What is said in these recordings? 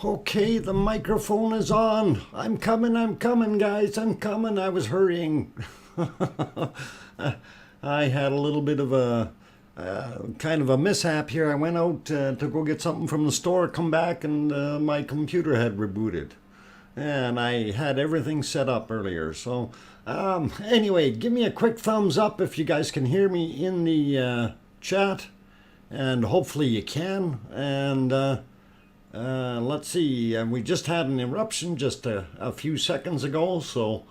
Okay, the microphone is on. I'm coming, guys. I'm coming. I was hurrying. I had a little bit of a kind of a mishap here. I went out to go get something from the store, come back, and my computer had rebooted. And I had everything set up earlier. So, anyway, give me a quick thumbs up if you guys can hear me in the chat. And hopefully you can. And let's see, we just had an eruption just a few seconds ago, so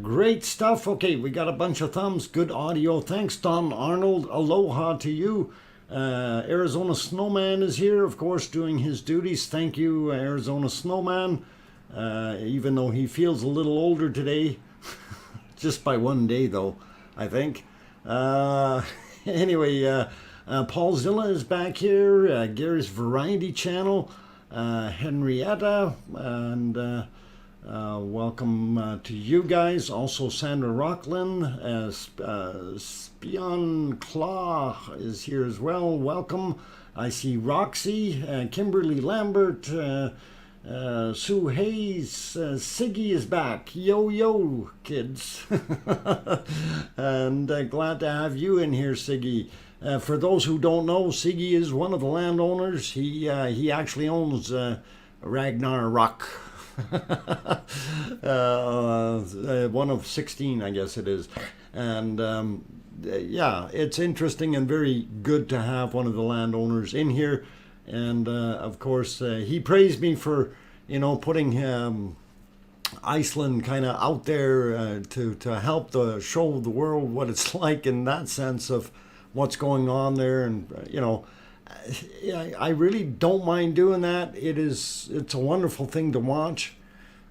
great stuff. Okay, we got a bunch of thumbs, good audio. Thanks, Don Arnold. Aloha to you. Arizona Snowman is here, of course, doing his duties. Thank you, Arizona Snowman. Even though he feels a little older today, just by one day, though, I think. Anyway, Paul Zilla is back here, Gary's Variety Channel, Henrietta, and welcome to you guys. Also Sandra Rockland, Spion Claw is here as well. Welcome. I see Roxy, Kimberly Lambert, Sue Hayes, Siggy is back. Yo, yo, kids. And glad to have you in here, Siggy. For those who don't know, Siggy is one of the landowners. He actually owns Ragnar Rock. One of 16, I guess it is. And yeah, it's interesting and very good to have one of the landowners in here. And of course, he praised me for, putting Iceland kind of out there to help show the world what it's like in that sense of what's going on there. And I really don't mind doing that. It's a wonderful thing to watch.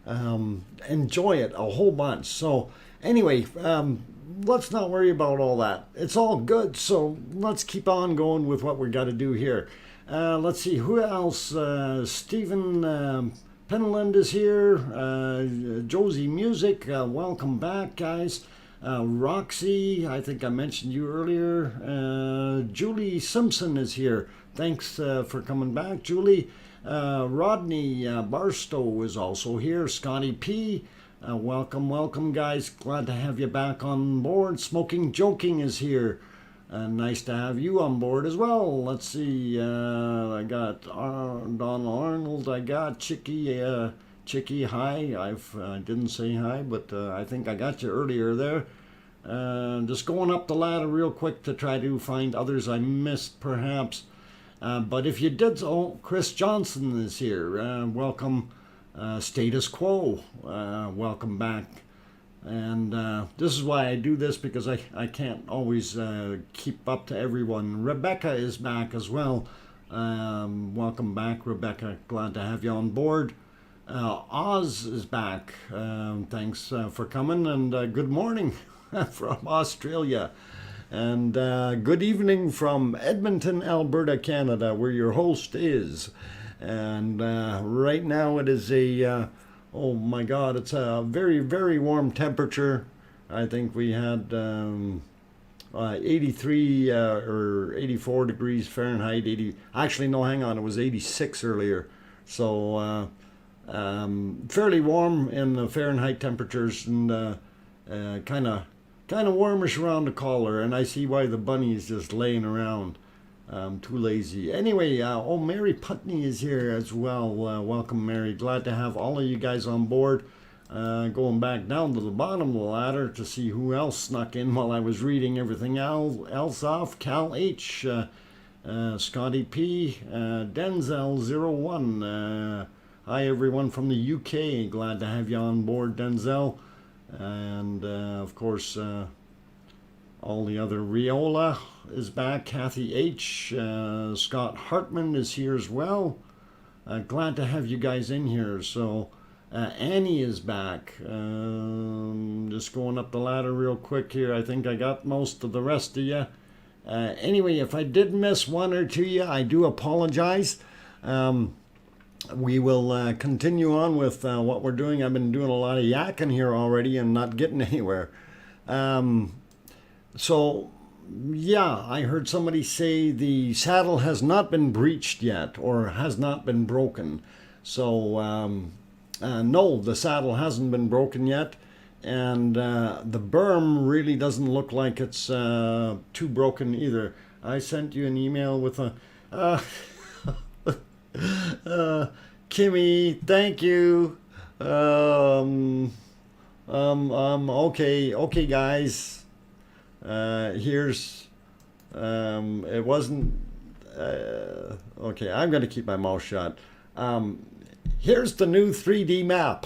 Enjoy it a whole bunch. So anyway, let's not worry about all that. It's all good, so let's keep on going with what we got to do here. Let's see, who else? Stephen Penland is here. Josie Music, welcome back, guys. Roxy, I think I mentioned you earlier. Julie Simpson is here. Thanks for coming back, Julie. Rodney Barstow is also here. Scotty P, welcome, guys. Glad to have you back on board. Smoking Joking is here. Nice to have you on board as well. Let's see. I got Don Arnold. I got Chicky. Hi. I didn't say hi, but I think I got you earlier there. Just going up the ladder real quick to try to find others I missed, perhaps. But if you did, Chris Johnson is here. Welcome, Status Quo. Welcome back. And this is why I do this, because I can't always keep up to everyone. Rebecca is back as well. Welcome back, Rebecca. Glad to have you on board. Oz is back. Thanks for coming, and good morning from Australia. And good evening from Edmonton, Alberta, Canada, where your host is. And right now it is oh my God, it's a very, very warm temperature. I think we had 83 or 84 degrees Fahrenheit. Actually, no, hang on, it was 86 earlier. So fairly warm in the Fahrenheit temperatures, and kind of warmish around the collar. And I see why the bunny is just laying around. Too lazy. Anyway, Mary Putney is here as well. Welcome, Mary. Glad to have all of you guys on board. Going back down to the bottom of the ladder to see who else snuck in while I was reading everything else off. Cal H, Scotty P, Denzel01. Hi, everyone from the UK. Glad to have you on board, Denzel. And, of course, all the other. Riola is back. Kathy H. Scott Hartman is here as well. Glad to have you guys in here. So Annie is back. Just going up the ladder real quick here. I think I got most of the rest of you. Anyway, if I did miss one or two of you, I do apologize. We will continue on with what we're doing. I've been doing a lot of yakking here already and not getting anywhere. So yeah, I heard somebody say the saddle has not been breached yet or has not been broken. So, no, the saddle hasn't been broken yet. And the berm really doesn't look like it's too broken either. I sent you an email with a. Uh, Kimmy, thank you. Okay, guys. Here's it wasn't okay, I'm going to keep my mouth shut. Here's the new 3D map.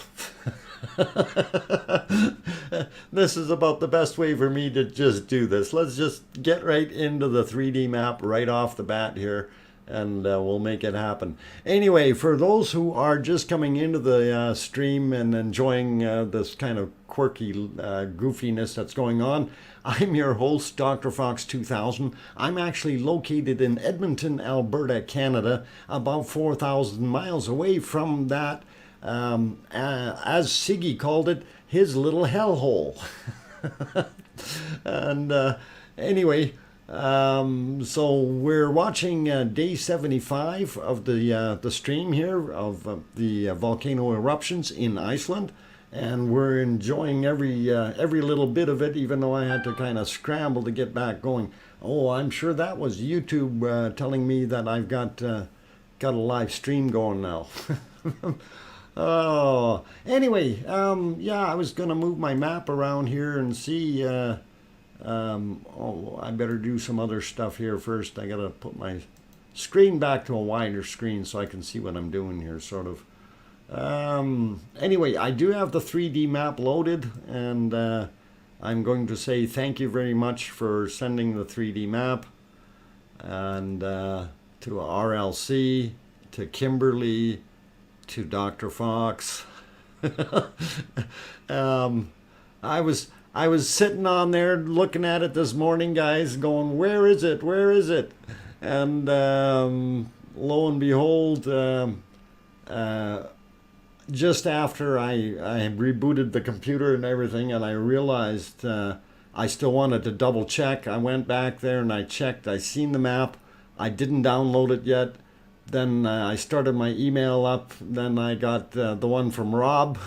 This is about the best way for me to just do this. Let's just get right into the 3D map right off the bat here, and we'll make it happen. Anyway, for those who are just coming into the stream and enjoying this kind of quirky goofiness that's going on, I'm your host, DrFox2000. I'm actually located in Edmonton, Alberta, Canada, about 4,000 miles away from that, as Siggy called it, his little hellhole. And anyway, so we're watching day 75 of the stream here of the volcano eruptions in Iceland, and we're enjoying every little bit of it, even though I had to kind of scramble to get back going. Oh, I'm sure that was YouTube telling me that I've got a live stream going now. Oh, anyway, yeah, I was gonna move my map around here and see. Oh, I better do some other stuff here first. I gotta put my screen back to a wider screen so I can see what I'm doing here, sort of. Anyway, I do have the 3D map loaded, and I'm going to say thank you very much for sending the 3D map, and to RLC, to Kimberly, to Dr. Fox. I was sitting on there looking at it this morning, guys, going, where is it? Where is it? And lo and behold, just after I rebooted the computer and everything, and I realized I still wanted to double check, I went back there and I checked. I seen the map. I didn't download it yet. Then I started my email up. Then I got the one from Rob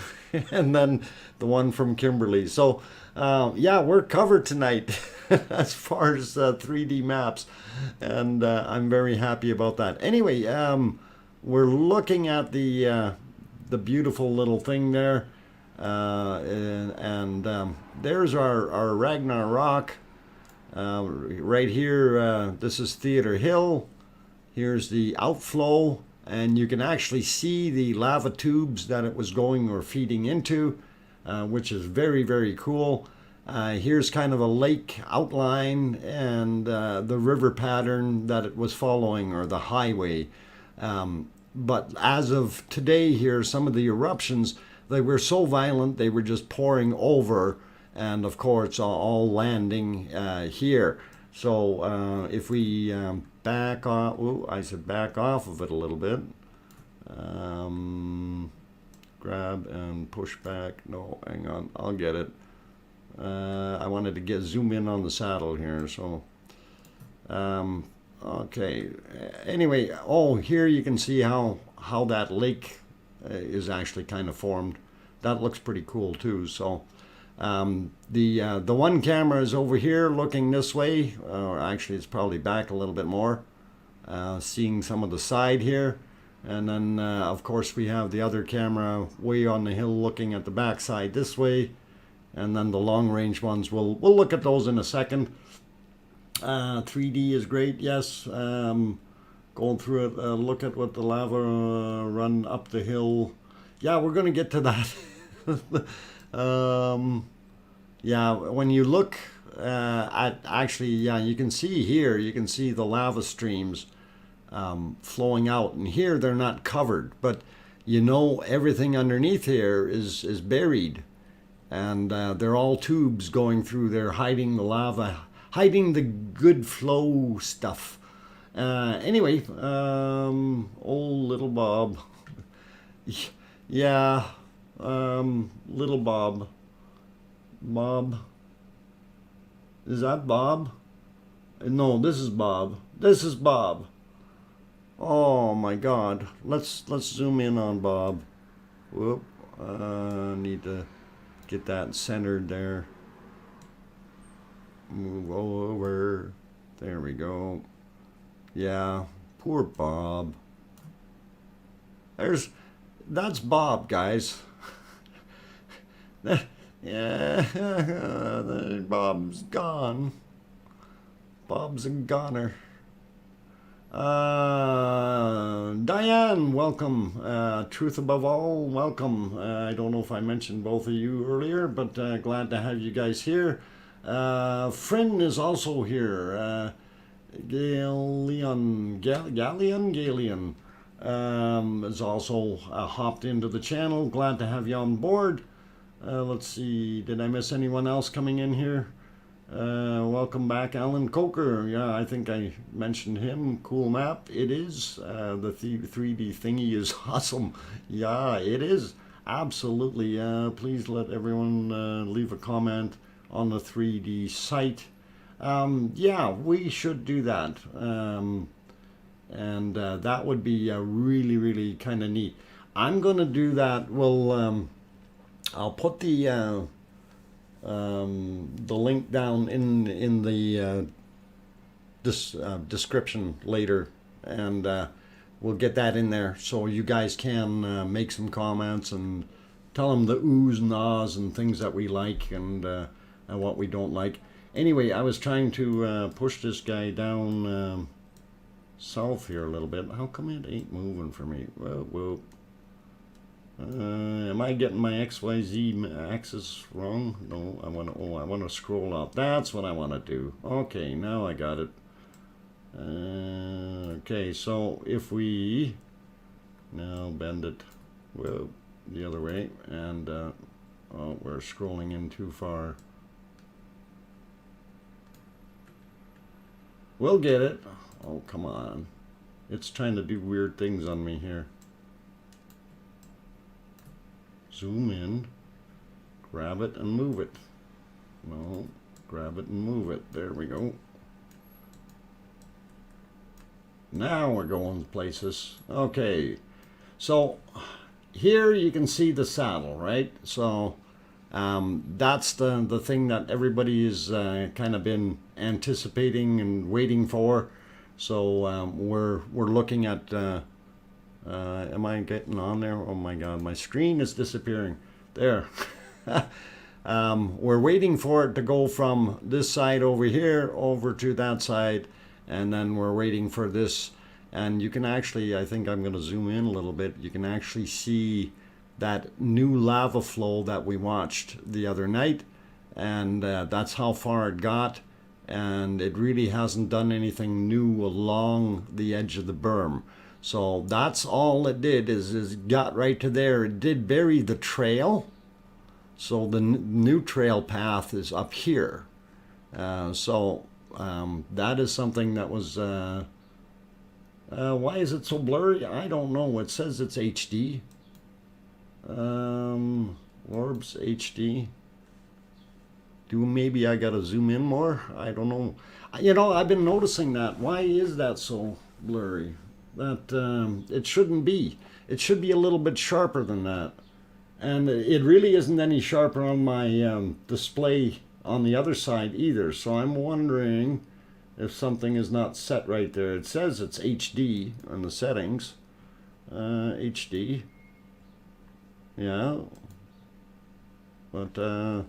and then the one from Kimberly. So yeah, we're covered tonight as far as 3D maps, and I'm very happy about that. Anyway, we're looking at the beautiful little thing there, and there's our Ragnar Rock right here. This is Theater Hill. Here's the outflow, and you can actually see the lava tubes that it was going or feeding into, which is very, very cool. Here's kind of a lake outline and the river pattern that it was following, or the highway. But as of today here, some of the eruptions, they were so violent, they were just pouring over, and of course all landing here. So if we back off, ooh, I said back off of it a little bit. Grab and push back. No, hang on, I'll get it. I wanted to zoom in on the saddle here, so okay. Anyway, oh, here you can see how that lake is actually kind of formed. That looks pretty cool too. So the one camera is over here looking this way, or actually it's probably back a little bit more, seeing some of the side here. And then of course we have the other camera way on the hill looking at the back side this way. And then the long range ones, we'll look at those in a second. 3D is great, yes. Going through it, look at what the lava run up the hill. Yeah, we're going to get to that. Yeah, when you look at, actually, yeah, you can see here, you can see the lava streams flowing out. And here they're not covered, but you know everything underneath here is buried. And they're all tubes going through there, hiding the lava, hiding the good flow stuff. Anyway, old little Bob. Yeah, little Bob. Bob. Is that Bob? No, this is Bob. This is Bob. Oh my God. Let's zoom in on Bob. Whoop. Need to get that centered there. Move over. There we go. Yeah, poor Bob. That's Bob, guys. Yeah, Bob's gone. Bob's a goner. Diane, welcome. Truth Above All, welcome. I don't know if I mentioned both of you earlier, but glad to have you guys here. Friend is also here. Galian is also hopped into the channel. Glad to have you on board. Let's see, did I miss anyone else coming in here? Welcome back, Alan Coker. Yeah, I think I mentioned him. Cool map. It is. The 3D thingy is awesome. Yeah, it is. Absolutely. Please let everyone leave a comment on the 3D site. Yeah, we should do that. And that would be really, really kind of neat. I'm going to do that. Well, I'll put the link down in the description later, and we'll get that in there so you guys can make some comments and tell them the oohs and ahs and things that we like and what we don't like. Anyway, I was trying to push this guy down south here a little bit. How come it ain't moving for me? Whoa. Am I getting my XYZ axis wrong? No, I want to scroll up. That's what I want to do. Okay, now I got it. Okay, so if we now bend it, well, the other way, and oh, we're scrolling in too far. We'll get it. Oh, come on. It's trying to do weird things on me here. Zoom in, grab it and move it. No, grab it and move it. There we go. Now we're going places. Okay, so here you can see the saddle, right? So that's the thing that everybody is kind of been anticipating and waiting for. So we're looking at. Am I getting on there? Oh my God, my screen is disappearing. There. We're waiting for it to go from this side over here over to that side, and then we're waiting for this. And you can actually, I think I'm going to zoom in a little bit. You can actually see that new lava flow that we watched the other night, and that's how far it got. And it really hasn't done anything new along the edge of the berm. So that's all it did is got right to there. It did bury the trail. So the new trail path is up here. So that is something that was... why is it so blurry? I don't know. It says it's HD. Orbs HD. Maybe I gotta zoom in more? I don't know. You know, I've been noticing that. Why is that so blurry? That it shouldn't be. It should be a little bit sharper than that. And it really isn't any sharper on my display on the other side either. So I'm wondering if something is not set right there. It says it's HD on the settings. HD. Yeah. But that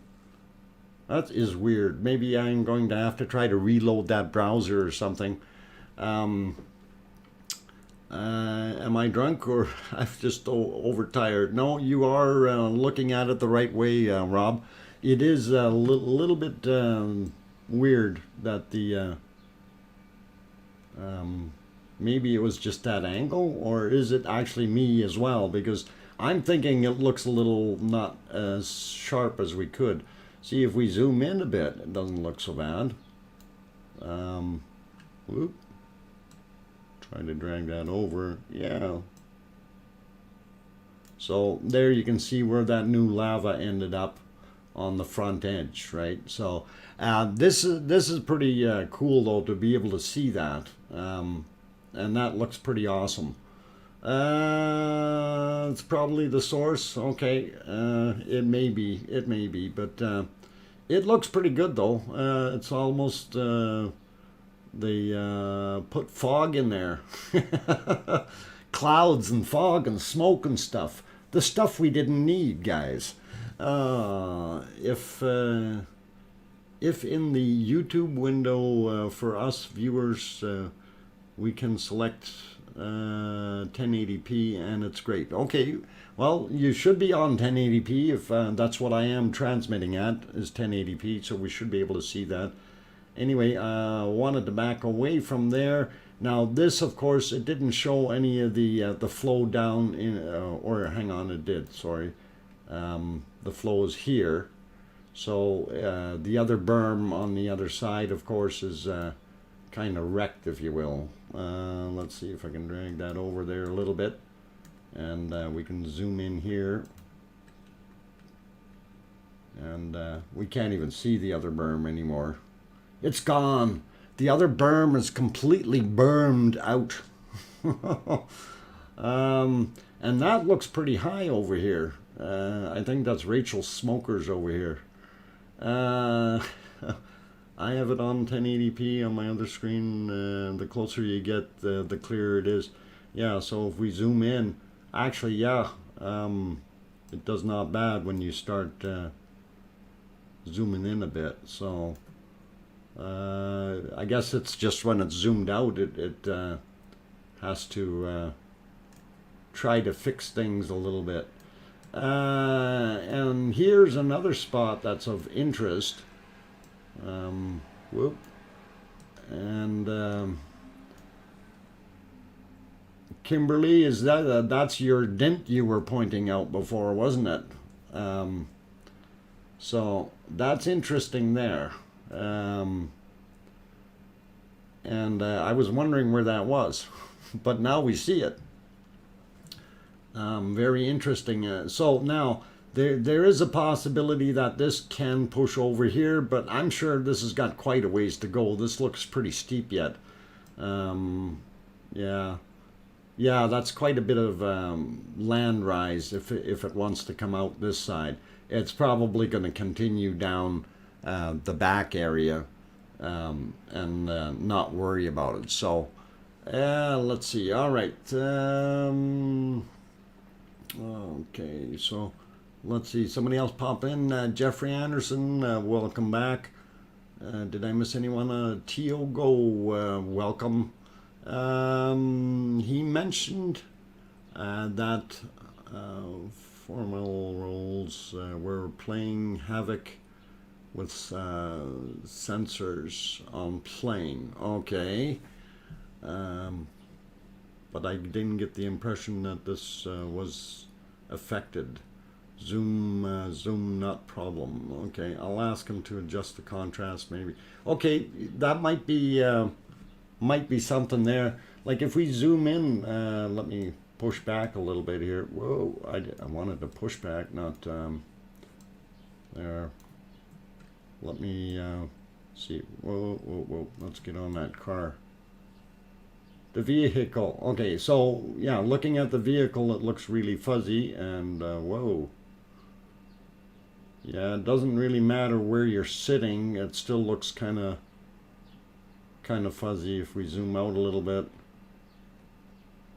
is weird. Maybe I'm going to have to try to reload that browser or something. Am I drunk or I'm just overtired? No, you are looking at it the right way, Rob. It is a little bit weird that the maybe it was just that angle, or is it actually me as well? Because I'm thinking it looks a little not as sharp as we could. See, if we zoom in a bit, it doesn't look so bad. Whoop. Trying to drag that over. Yeah. So there you can see where that new lava ended up. on the front edge, right? So this is pretty cool though, to be able to see that, and that looks pretty awesome. It's probably the source. Okay, it may be, but it looks pretty good though. It's almost they put fog in there, clouds and fog and smoke and stuff. The stuff we didn't need, guys. If in the YouTube window for us viewers, we can select 1080p and it's great. Okay, well, you should be on 1080p if that's what I am transmitting at, is 1080p, so we should be able to see that. Anyway, wanted to back away from there. Now this, of course, it didn't show any of the flow down in, or hang on, it did, sorry. The flow is here. So the other berm on the other side, of course, is kind of wrecked, if you will. Let's see if I can drag that over there a little bit, and we can zoom in here, and we can't even see the other berm anymore. It's gone. The other berm is completely bermed out. And that looks pretty high over here. I think that's Rachel's Smokers over here. I have it on 1080p on my other screen. The closer you get, the clearer it is. Yeah, so if we zoom in, actually, yeah, it does not bad when you start zooming in a bit. So I guess it's just when it's zoomed out, it has to try to fix things a little bit. And here's another spot that's of interest. Whoop. And Kimberly, is that's your dent you were pointing out before, wasn't it? So that's interesting there. And I was wondering where that was, but now we see it. Very interesting. So now there is a possibility that this can push over here, but I'm sure this has got quite a ways to go. This looks pretty steep yet. Yeah, that's quite a bit of land rise if it wants to come out this side. It's probably going to continue down the back area and not worry about it. So let's see. All right. Okay, so let's see. Somebody else pop in. Jeffrey Anderson, welcome back. Did I miss anyone? Tiogo, welcome. He mentioned that formal roles were playing havoc with sensors on plane. Okay. But I didn't get the impression that this was affected. Zoom not problem. Okay, I'll ask him to adjust the contrast maybe. Okay, that might be something there. Like if we zoom in, let me push back a little bit here. Whoa, I wanted to push back, not there. Let me see. Whoa, let's get on that car. The vehicle. Okay, so yeah, looking at the vehicle, it looks really fuzzy, and whoa. Yeah, it doesn't really matter where you're sitting. It still looks kind of fuzzy if we zoom out a little bit.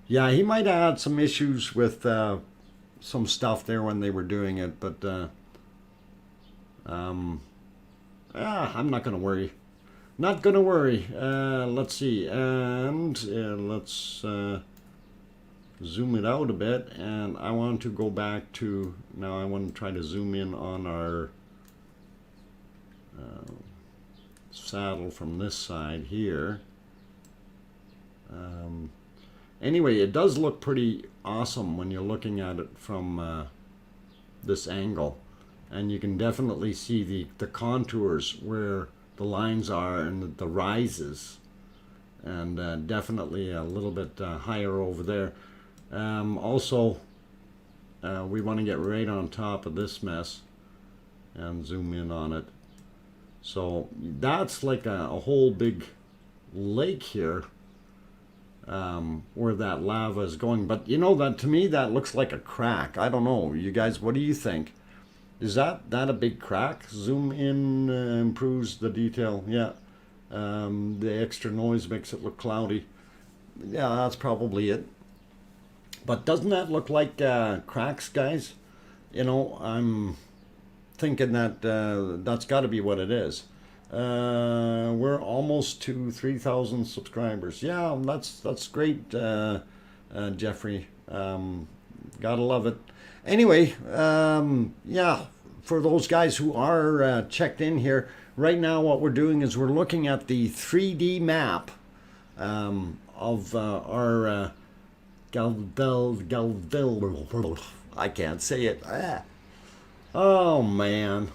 Yeah, he might have had some issues with some stuff there when they were doing it, but I'm not gonna worry. Not gonna worry. Let's see, and let's zoom it out a bit, and I want to go back to, now I want to try to zoom in on our saddle from this side here. Anyway, it does look pretty awesome when you're looking at it from this angle, and you can definitely see the contours where the lines are and the rises, and definitely a little bit higher over there. Also, we want to get right on top of this mess, and zoom in on it. So that's like a whole big lake here, where that lava is going. But you know, that to me that looks like a crack. I don't know, you guys, what do you think? Is that a big crack? Zoom in improves the detail. Yeah. The extra noise makes it look cloudy. Yeah, that's probably it. But doesn't that look like cracks, guys? You know, I'm thinking that that's got to be what it is. We're almost to 3,000 subscribers. Yeah, that's great, Jeffrey. Gotta love it. Anyway, yeah, for those guys who are checked in here, right now what we're doing is we're looking at the 3D map of our I can't say it. Oh man.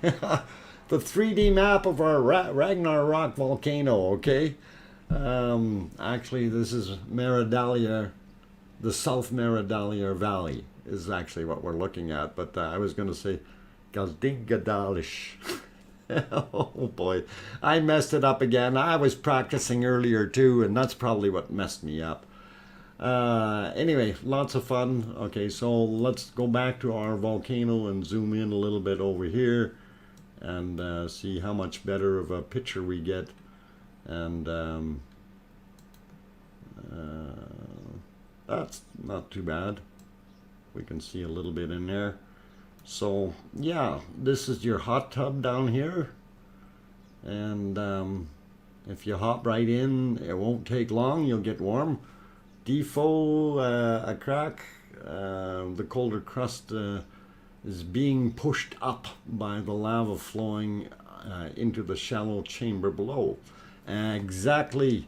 The 3D map of our Ragnarok volcano, okay? Actually, this is Maridalia, the South Maridalia Valley is actually what we're looking at, but I was going to say Galdingadalish. Oh boy, I messed it up again. I was practicing earlier too, and that's probably what messed me up. Anyway, lots of fun. Okay, so let's go back to our volcano and zoom in a little bit over here and see how much better of a picture we get. And that's not too bad. We can see a little bit in there. So yeah, this is your hot tub down here, and if you hop right in, it won't take long, you'll get warm. Defo a crack. The colder crust is being pushed up by the lava flowing into the shallow chamber below. Exactly.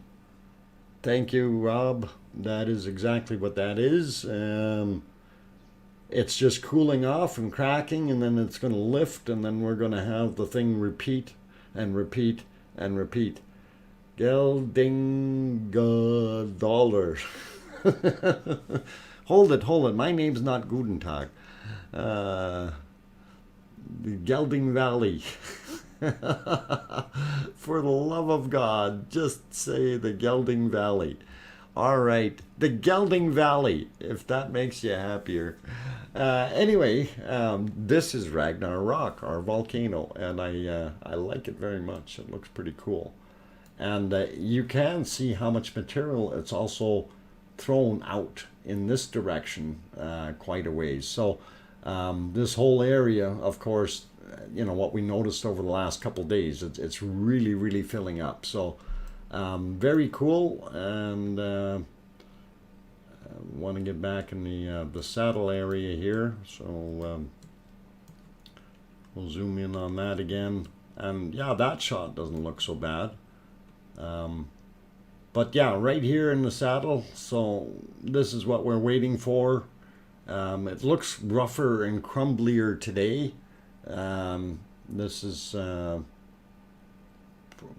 Thank you, Rob. That is exactly what that is. It's just cooling off and cracking, and then it's going to lift, and then we're going to have the thing repeat and repeat and repeat. Gelding dollar. Hold it. My name's not Guten Tag. The Gelding Valley. For the love of God, just say the Gelding Valley. All right, the Gelding Valley, if that makes you happier. Anyway, this is Ragnarok, our volcano, and I like it very much. It looks pretty cool. And you can see how much material it's also thrown out in this direction quite a ways. So this whole area, of course, you know, what we noticed over the last couple of days, it's really, really filling up. So very cool, and want to get back in the saddle area here, so we'll zoom in on that again, and yeah, that shot doesn't look so bad, but yeah, right here in the saddle. So this is what we're waiting for. It looks rougher and crumblier today. This is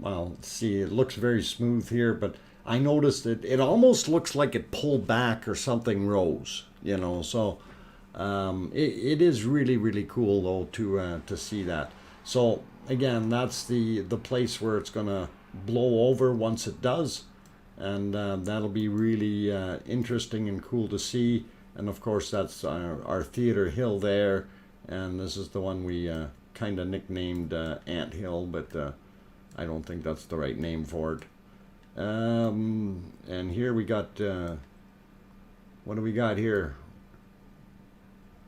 well, see, it looks very smooth here, but I noticed it almost looks like it pulled back or something rose, you know. So it is really, really cool though to see that. So again, that's the place where it's gonna blow over once it does, and that'll be really interesting and cool to see. And of course, that's our theater hill there, and this is the one we kind of nicknamed Ant Hill, but I don't think that's the right name for it. And here we got, what do we got here?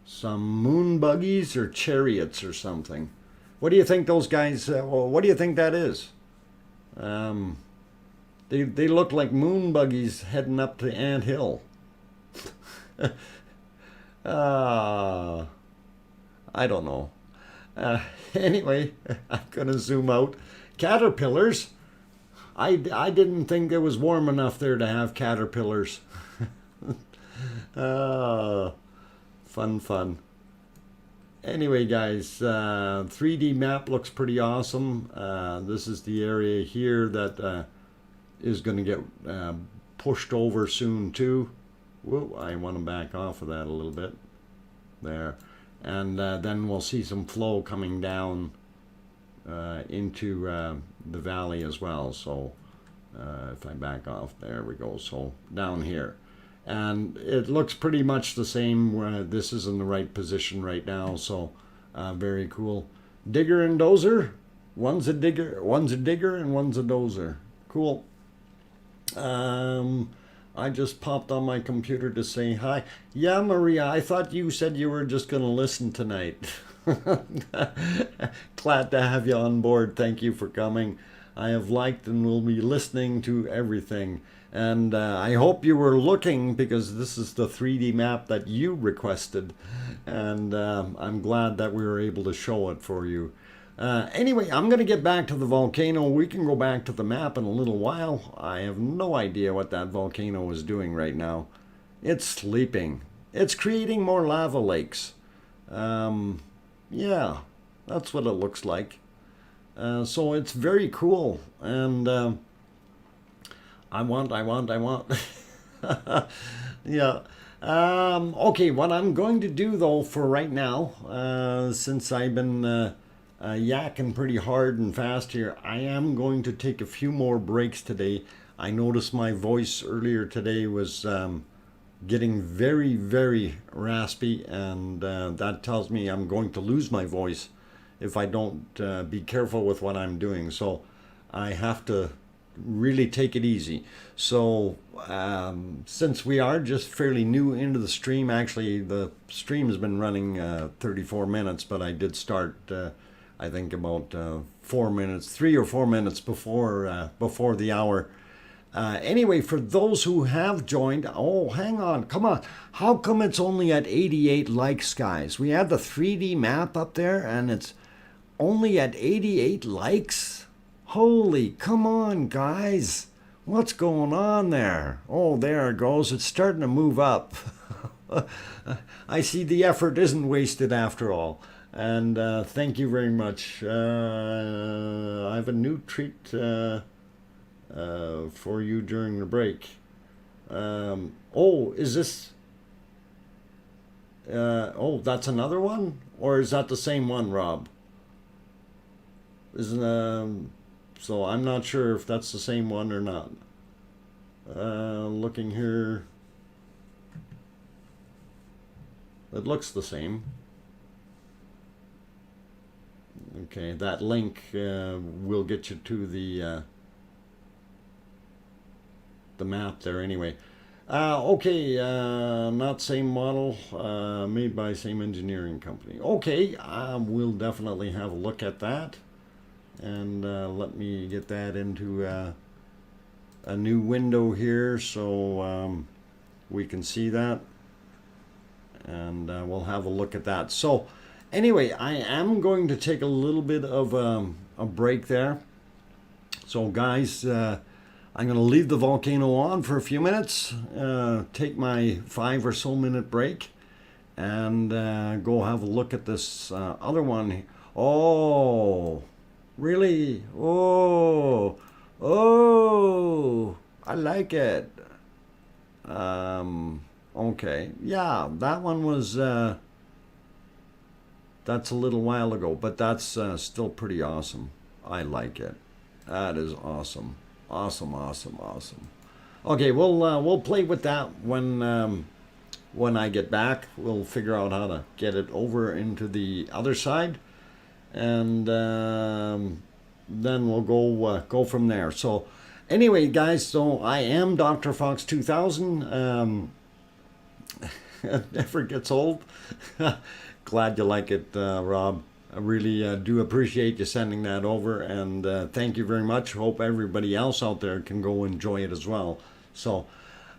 Some moon buggies or chariots or something. What do you think those guys, what do you think that is? They look like moon buggies heading up to Ant Hill. I don't know. Anyway, I'm gonna zoom out. Caterpillars. I didn't think it was warm enough there to have caterpillars. Fun. Anyway, guys, 3D map looks pretty awesome. This is the area here that is going to get pushed over soon too. Whoa, I want to back off of that a little bit. There. and then we'll see some flow coming down into the valley as well. So if I back off, there we go. So down here, and it looks pretty much the same. This is in the right position right now, so very cool. Digger and dozer. One's a digger, and one's a dozer. Cool. I just popped on my computer to say hi. Yeah, Maria, I thought you said you were just going to listen tonight. Glad to have you on board. Thank you for coming. I have liked and will be listening to everything. And I hope you were looking, because this is the 3D map that you requested. And I'm glad that we were able to show it for you. Anyway, I'm going to get back to the volcano. We can go back to the map in a little while. I have no idea what that volcano is doing right now. It's sleeping. It's creating more lava lakes. Yeah, that's what it looks like. So it's very cool. And I want. Yeah. Okay, what I'm going to do, though, for right now, since I've been yakking pretty hard and fast here, I am going to take a few more breaks today. I noticed my voice earlier today was getting very, very raspy, and that tells me I'm going to lose my voice if I don't be careful with what I'm doing. So I have to really take it easy. So since we are just fairly new into the stream, actually the stream has been running 34 minutes, but I did start I think about 4 minutes, 3 or 4 minutes before the hour. Anyway, for those who have joined, oh, hang on, come on. How come it's only at 88 likes, guys? We had the 3D map up there, and it's only at 88 likes? Holy, come on, guys. What's going on there? Oh, there it goes. It's starting to move up. I see the effort isn't wasted after all. And thank you very much. I have a new treat for you during the break. Oh, is this... oh, that's another one? Or is that the same one, Rob? Isn't so I'm not sure if that's the same one or not. Looking here, it looks the same. Okay, that link will get you to the map there anyway. Okay, not same model, made by same engineering company. Okay, we'll definitely have a look at that. And let me get that into a new window here so we can see that. And we'll have a look at that. So anyway, I am going to take a little bit of a break there. So guys, I'm going to leave the volcano on for a few minutes, take my 5 or so minute break, and go have a look at this other one. Oh, really? Oh, I like it. Okay, yeah, that one was, that's a little while ago, but that's still pretty awesome. I like it. That is awesome. Awesome. Okay, we'll play with that when I get back. We'll figure out how to get it over into the other side, and then we'll go from there. So anyway, guys, so I am DrFox2000. It never gets old. Glad you like it, Rob. I really do appreciate you sending that over, and thank you very much. Hope everybody else out there can go enjoy it as well. So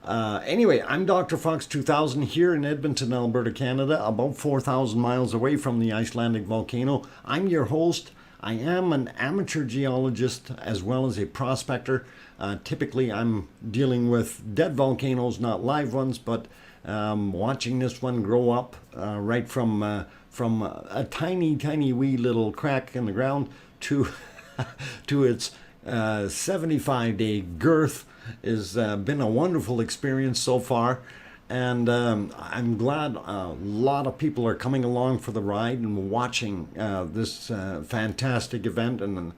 anyway, I'm DrFox2000 here in Edmonton, Alberta, Canada, about 4,000 miles away from the Icelandic volcano. I'm your host. I am an amateur geologist as well as a prospector. Typically, I'm dealing with dead volcanoes, not live ones, but watching this one grow up right from a tiny wee little crack in the ground to to its 75-day girth has been a wonderful experience so far. And I'm glad a lot of people are coming along for the ride and watching this fantastic event. And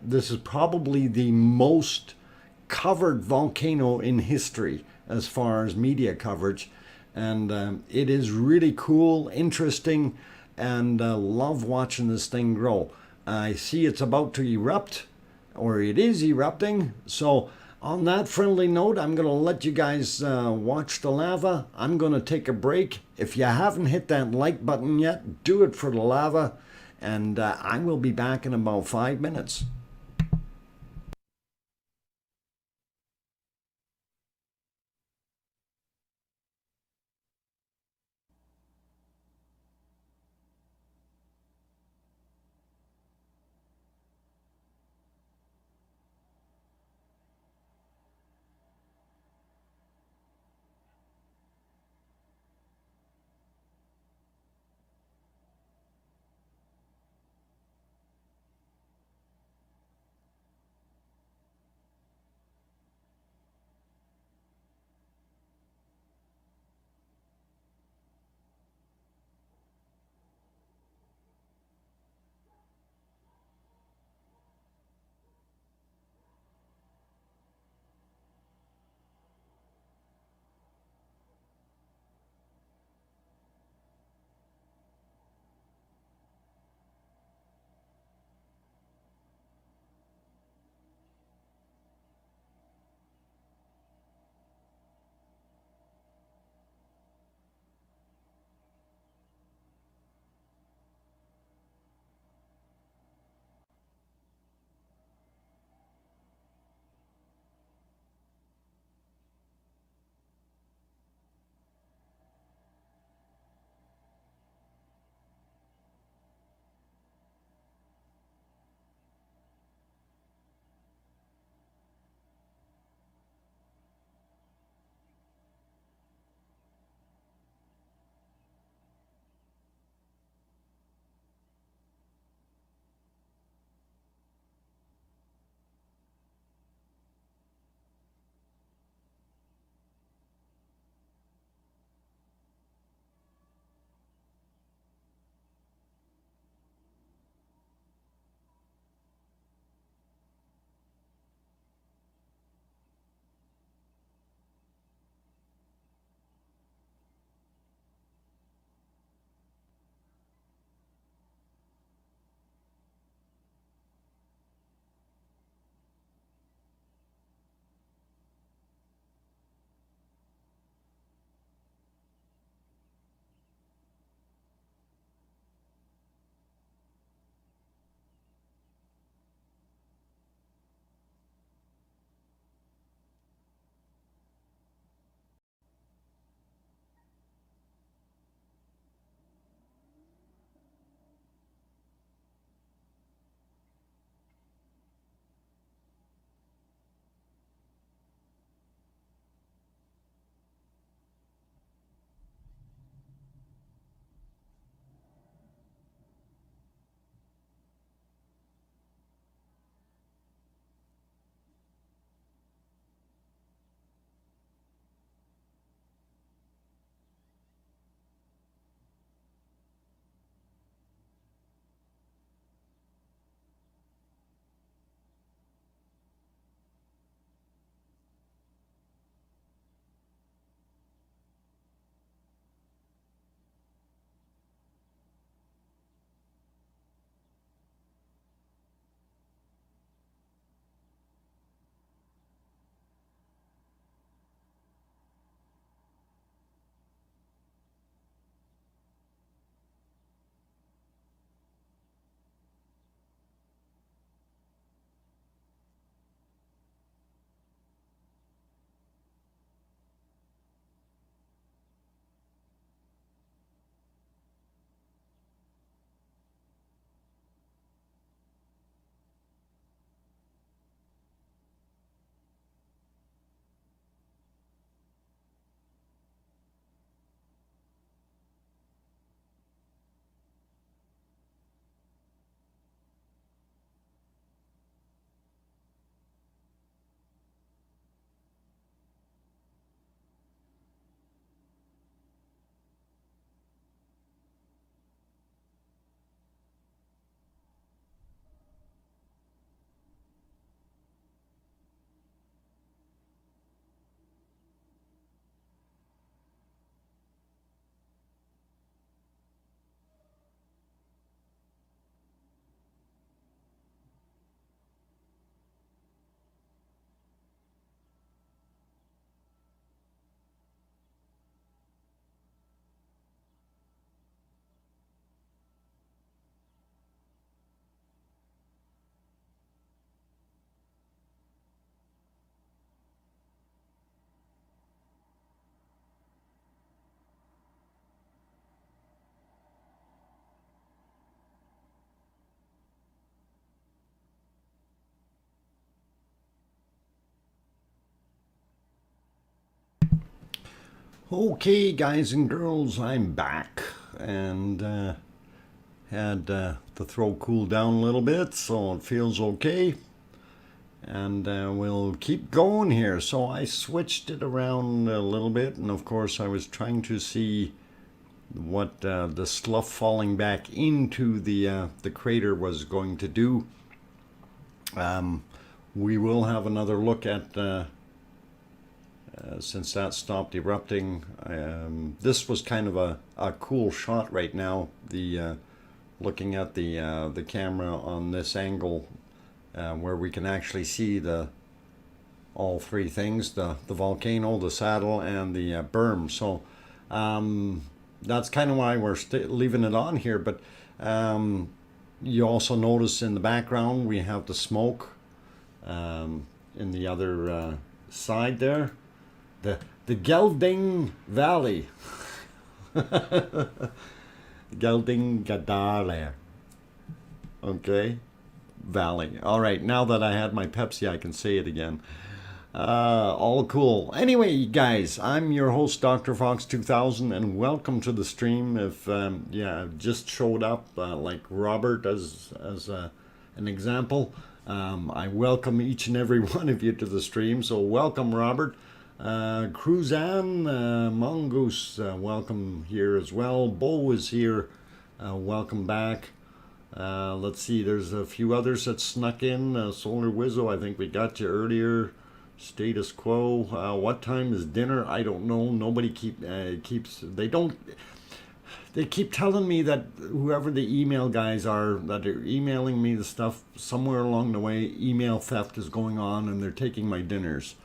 this is probably the most covered volcano in history as far as media coverage. And it is really cool, interesting, and love watching this thing grow. I see it's about to erupt, or it is erupting. So on that friendly note, I'm going to let you guys watch the lava. I'm going to take a break. If you haven't hit that like button yet, do it for the lava. And I will be back in about 5 minutes. Okay, guys and girls, I'm back and had the throat cool down a little bit, so it feels okay. And we'll keep going here. So I switched it around a little bit, and of course I was trying to see what the slough falling back into the crater was going to do. We will have another look at since that stopped erupting. This was kind of a cool shot right now. The looking at the camera on this angle, where we can actually see all three things: the volcano, the saddle, and the berm. So that's kind of why we're leaving it on here. But you also notice in the background we have the smoke in the other side there. The Gelding Valley. Gelding Gadale. Okay? Valley. All right, now that I had my Pepsi, I can say it again. All cool. Anyway, guys, I'm your host, DrFox2000, and welcome to the stream. If just showed up, like Robert as an example, I welcome each and every one of you to the stream. So welcome, Robert. Cruzan, Mongoose, welcome here as well. Bo is here, welcome back. Let's see, there's a few others that snuck in. Solar Wizzo, I think we got you earlier. Status Quo, what time is dinner? I don't know. Nobody keeps, they keep telling me that whoever the email guys are that are emailing me the stuff, somewhere along the way, email theft is going on and they're taking my dinners.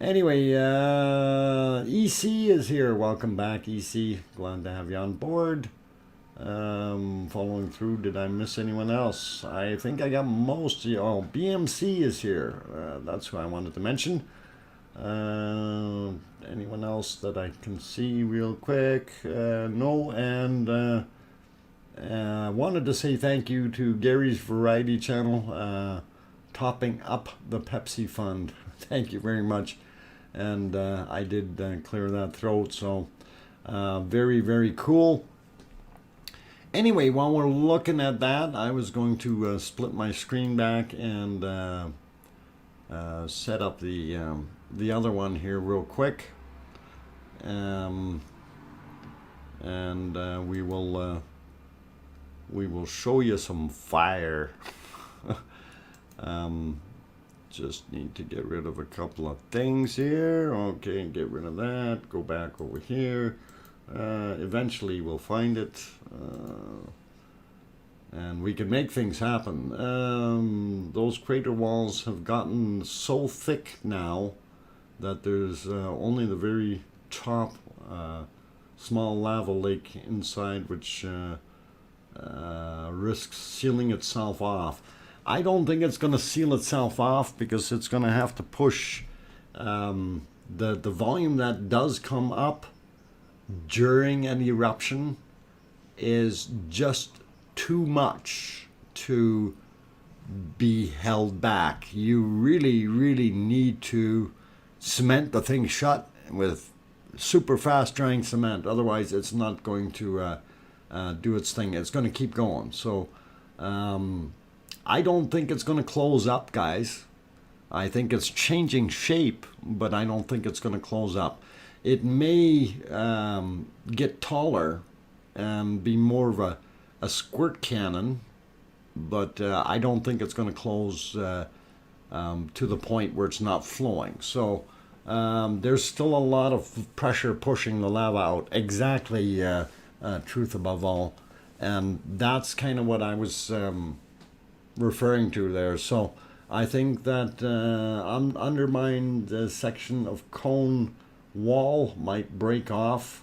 Anyway, EC is here. Welcome back, EC. Glad to have you on board. Following through, did I miss anyone else? I think I got most of you. Oh, BMC is here. That's who I wanted to mention. Anyone else that I can see real quick? No, and I wanted to say thank you to Gary's Variety Channel, topping up the Pepsi Fund. Thank you very much. And I did clear that throat, so very, very cool. Anyway, while we're looking at that, I was going to split my screen back and set up the other one here real quick. And we will show you some fire. Just need to get rid of a couple of things here. Okay, get rid of that. Go back over here. Eventually we'll find it. And we can make things happen. Those crater walls have gotten so thick now that there's only the very top small lava lake inside, which risks sealing itself off. I don't think it's going to seal itself off because it's going to have to push the volume that does come up during an eruption is just too much to be held back. You really, really need to cement the thing shut with super fast drying cement. Otherwise, it's not going to do its thing. It's going to keep going. So, I don't think it's going to close up, guys. I think it's changing shape, but I don't think it's going to close up. It may get taller and be more of a squirt cannon, but I don't think it's going to close to the point where it's not flowing. So there's still a lot of pressure pushing the lava out. Exactly, truth above all. And that's kind of what I was referring to there. So I think that undermined section of cone wall might break off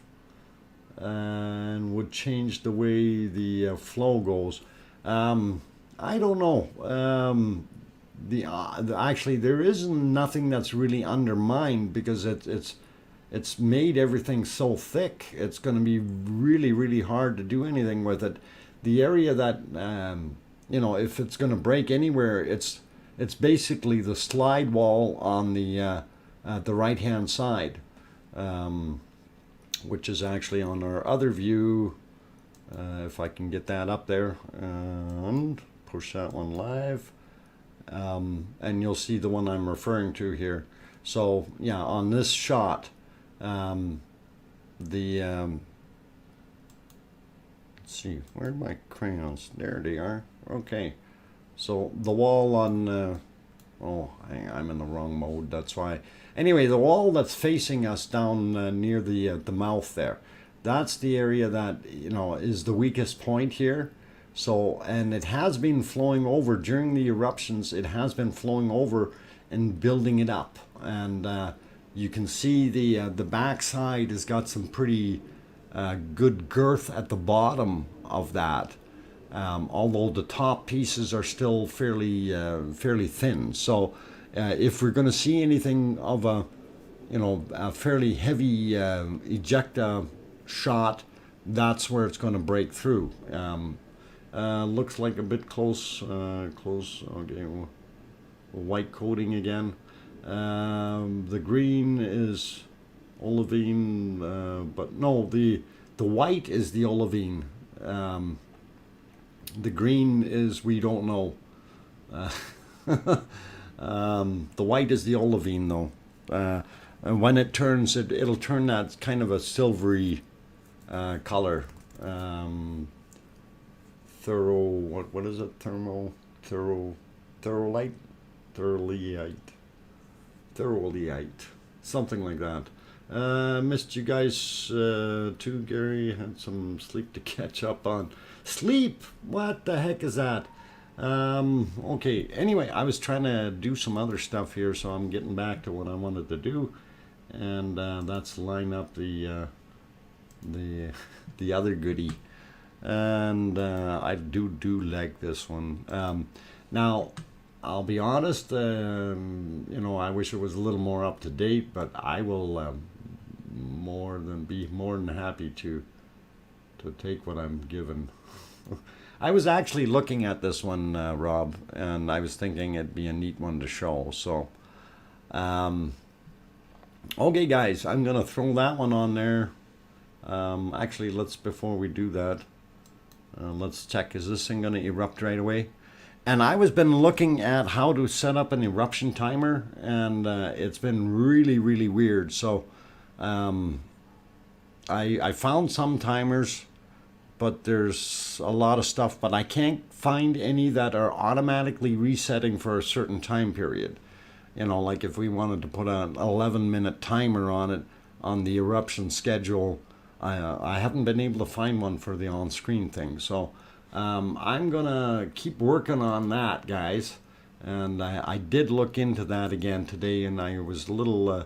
and would change the way the flow goes. I don't know. Actually, there is nothing that's really undermined because it's made everything so thick. It's going to be really, really hard to do anything with it. The area that if it's going to break anywhere, it's basically the slide wall on the right hand side. which is actually on our other view. If I can get that up there and push that one live, and you'll see the one I'm referring to here. So yeah, on this shot, let's see, where'd my crayons? There they are. Okay, so the wall on oh, I'm in the wrong mode, that's why. Anyway, the wall that's facing us down near the mouth there, that's the area that, you know, is the weakest point here. So, and it has been flowing over during the eruptions. It has been flowing over and building it up, and you can see the backside has got some pretty good girth at the bottom of that. Although the top pieces are still fairly thin. So if we're going to see anything of a, you know, a fairly heavy ejecta shot, that's where it's going to break through. Looks like a bit close. Okay, white coating again. The green is olivine, but no, the white is the olivine. The green is, we don't know. The white is the olivine though. And when it turns, it'll turn that kind of a silvery color. What is it? Thoroughlyite, something like that. Missed you guys too, Gary. Had some sleep to catch up on. Sleep? What the heck is that? Okay, anyway, I was trying to do some other stuff here, so I'm getting back to what I wanted to do, and that's line up the other goodie. And I do like this one. Now, I'll be honest, you know, I wish it was a little more up to date, but I will be more than happy to take what I'm given. I was actually looking at this one, Rob, and I was thinking it'd be a neat one to show. So, okay, guys, I'm gonna throw that one on there. Actually, before we do that, let's check. Is this thing gonna erupt right away? And I was been looking at how to set up an eruption timer, and it's been really weird. So I found some timers, but there's a lot of stuff, but I can't find any that are automatically resetting for a certain time period. You know, like if we wanted to put an 11-minute timer on it on the eruption schedule, I haven't been able to find one for the on-screen thing. So I'm gonna keep working on that, guys. And I did look into that again today, and I was a little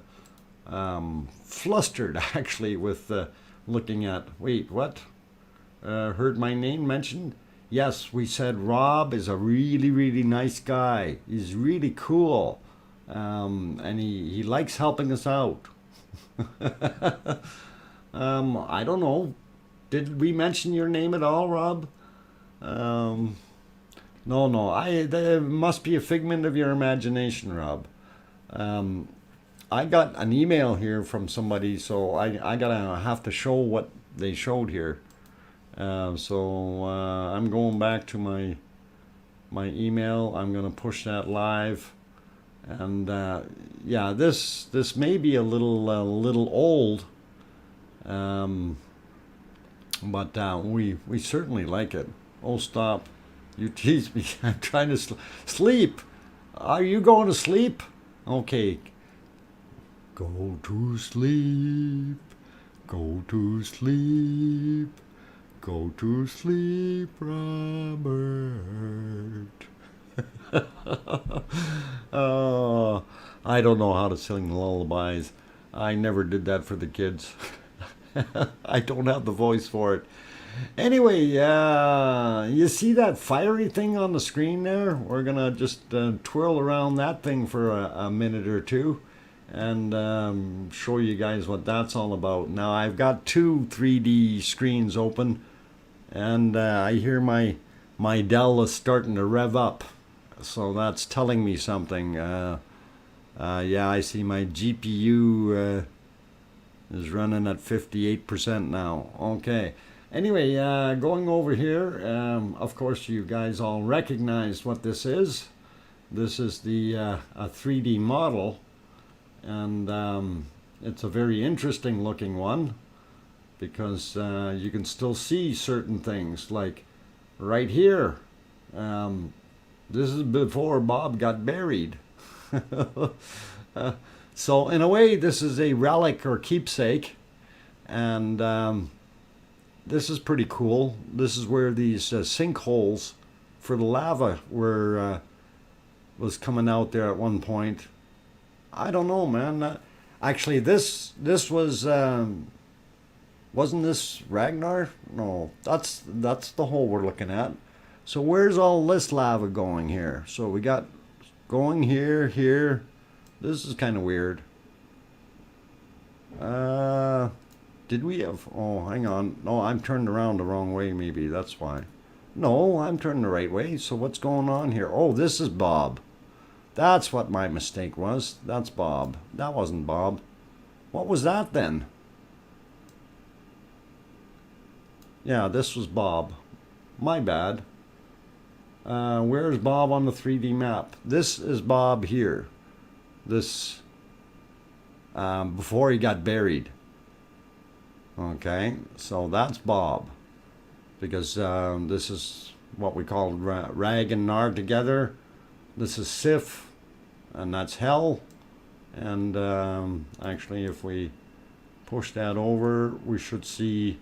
flustered actually with looking at, wait, what? Heard my name mentioned? Yes, we said Rob is a really nice guy. He's really cool, and he likes helping us out. I don't know. Did we mention your name at all, Rob? No. There must be a figment of your imagination, Rob. I got an email here from somebody, so I gotta have to show what they showed here. So I'm going back to my email. I'm gonna push that live, and yeah, this may be a little old, but we certainly like it. Oh, stop! You tease me. I'm trying to sleep. Are you going to sleep? Okay. Go to sleep. Go to sleep. Go to sleep, Robert. Oh, I don't know how to sing lullabies. I never did that for the kids. I don't have the voice for it. Anyway, you see that fiery thing on the screen there? We're gonna just twirl around that thing for a minute or two and show you guys what that's all about. Now I've got two 3D screens open, and I hear my Dell is starting to rev up, so that's telling me something. Yeah, I see my GPU is running at 58% now. Okay. Anyway, going over here, of course you guys all recognize what this is. This is the a 3D model, and it's a very interesting looking one because you can still see certain things, like right here. This is before Bob got buried. So in a way, this is a relic or keepsake, and this is pretty cool. This is where these sinkholes for the lava were was coming out there at one point. I don't know, man. Actually, this was wasn't this Ragnar? No, that's the hole we're looking at. So where's all this lava going here? So we got going here, here. This is kind of weird. Did we have... Oh, hang on. No, I'm turned around the wrong way, maybe. That's why. No, I'm turned the right way. So what's going on here? Oh, this is Bob. That's what my mistake was. That's Bob. That wasn't Bob. What was that then? Yeah, this was Bob. My bad. Where's Bob on the 3D map? This is Bob here. This... before he got buried. Okay, so that's Bob, because this is what we call rag and nar together. This is Sif, and that's hell. And actually, if we push that over, we should see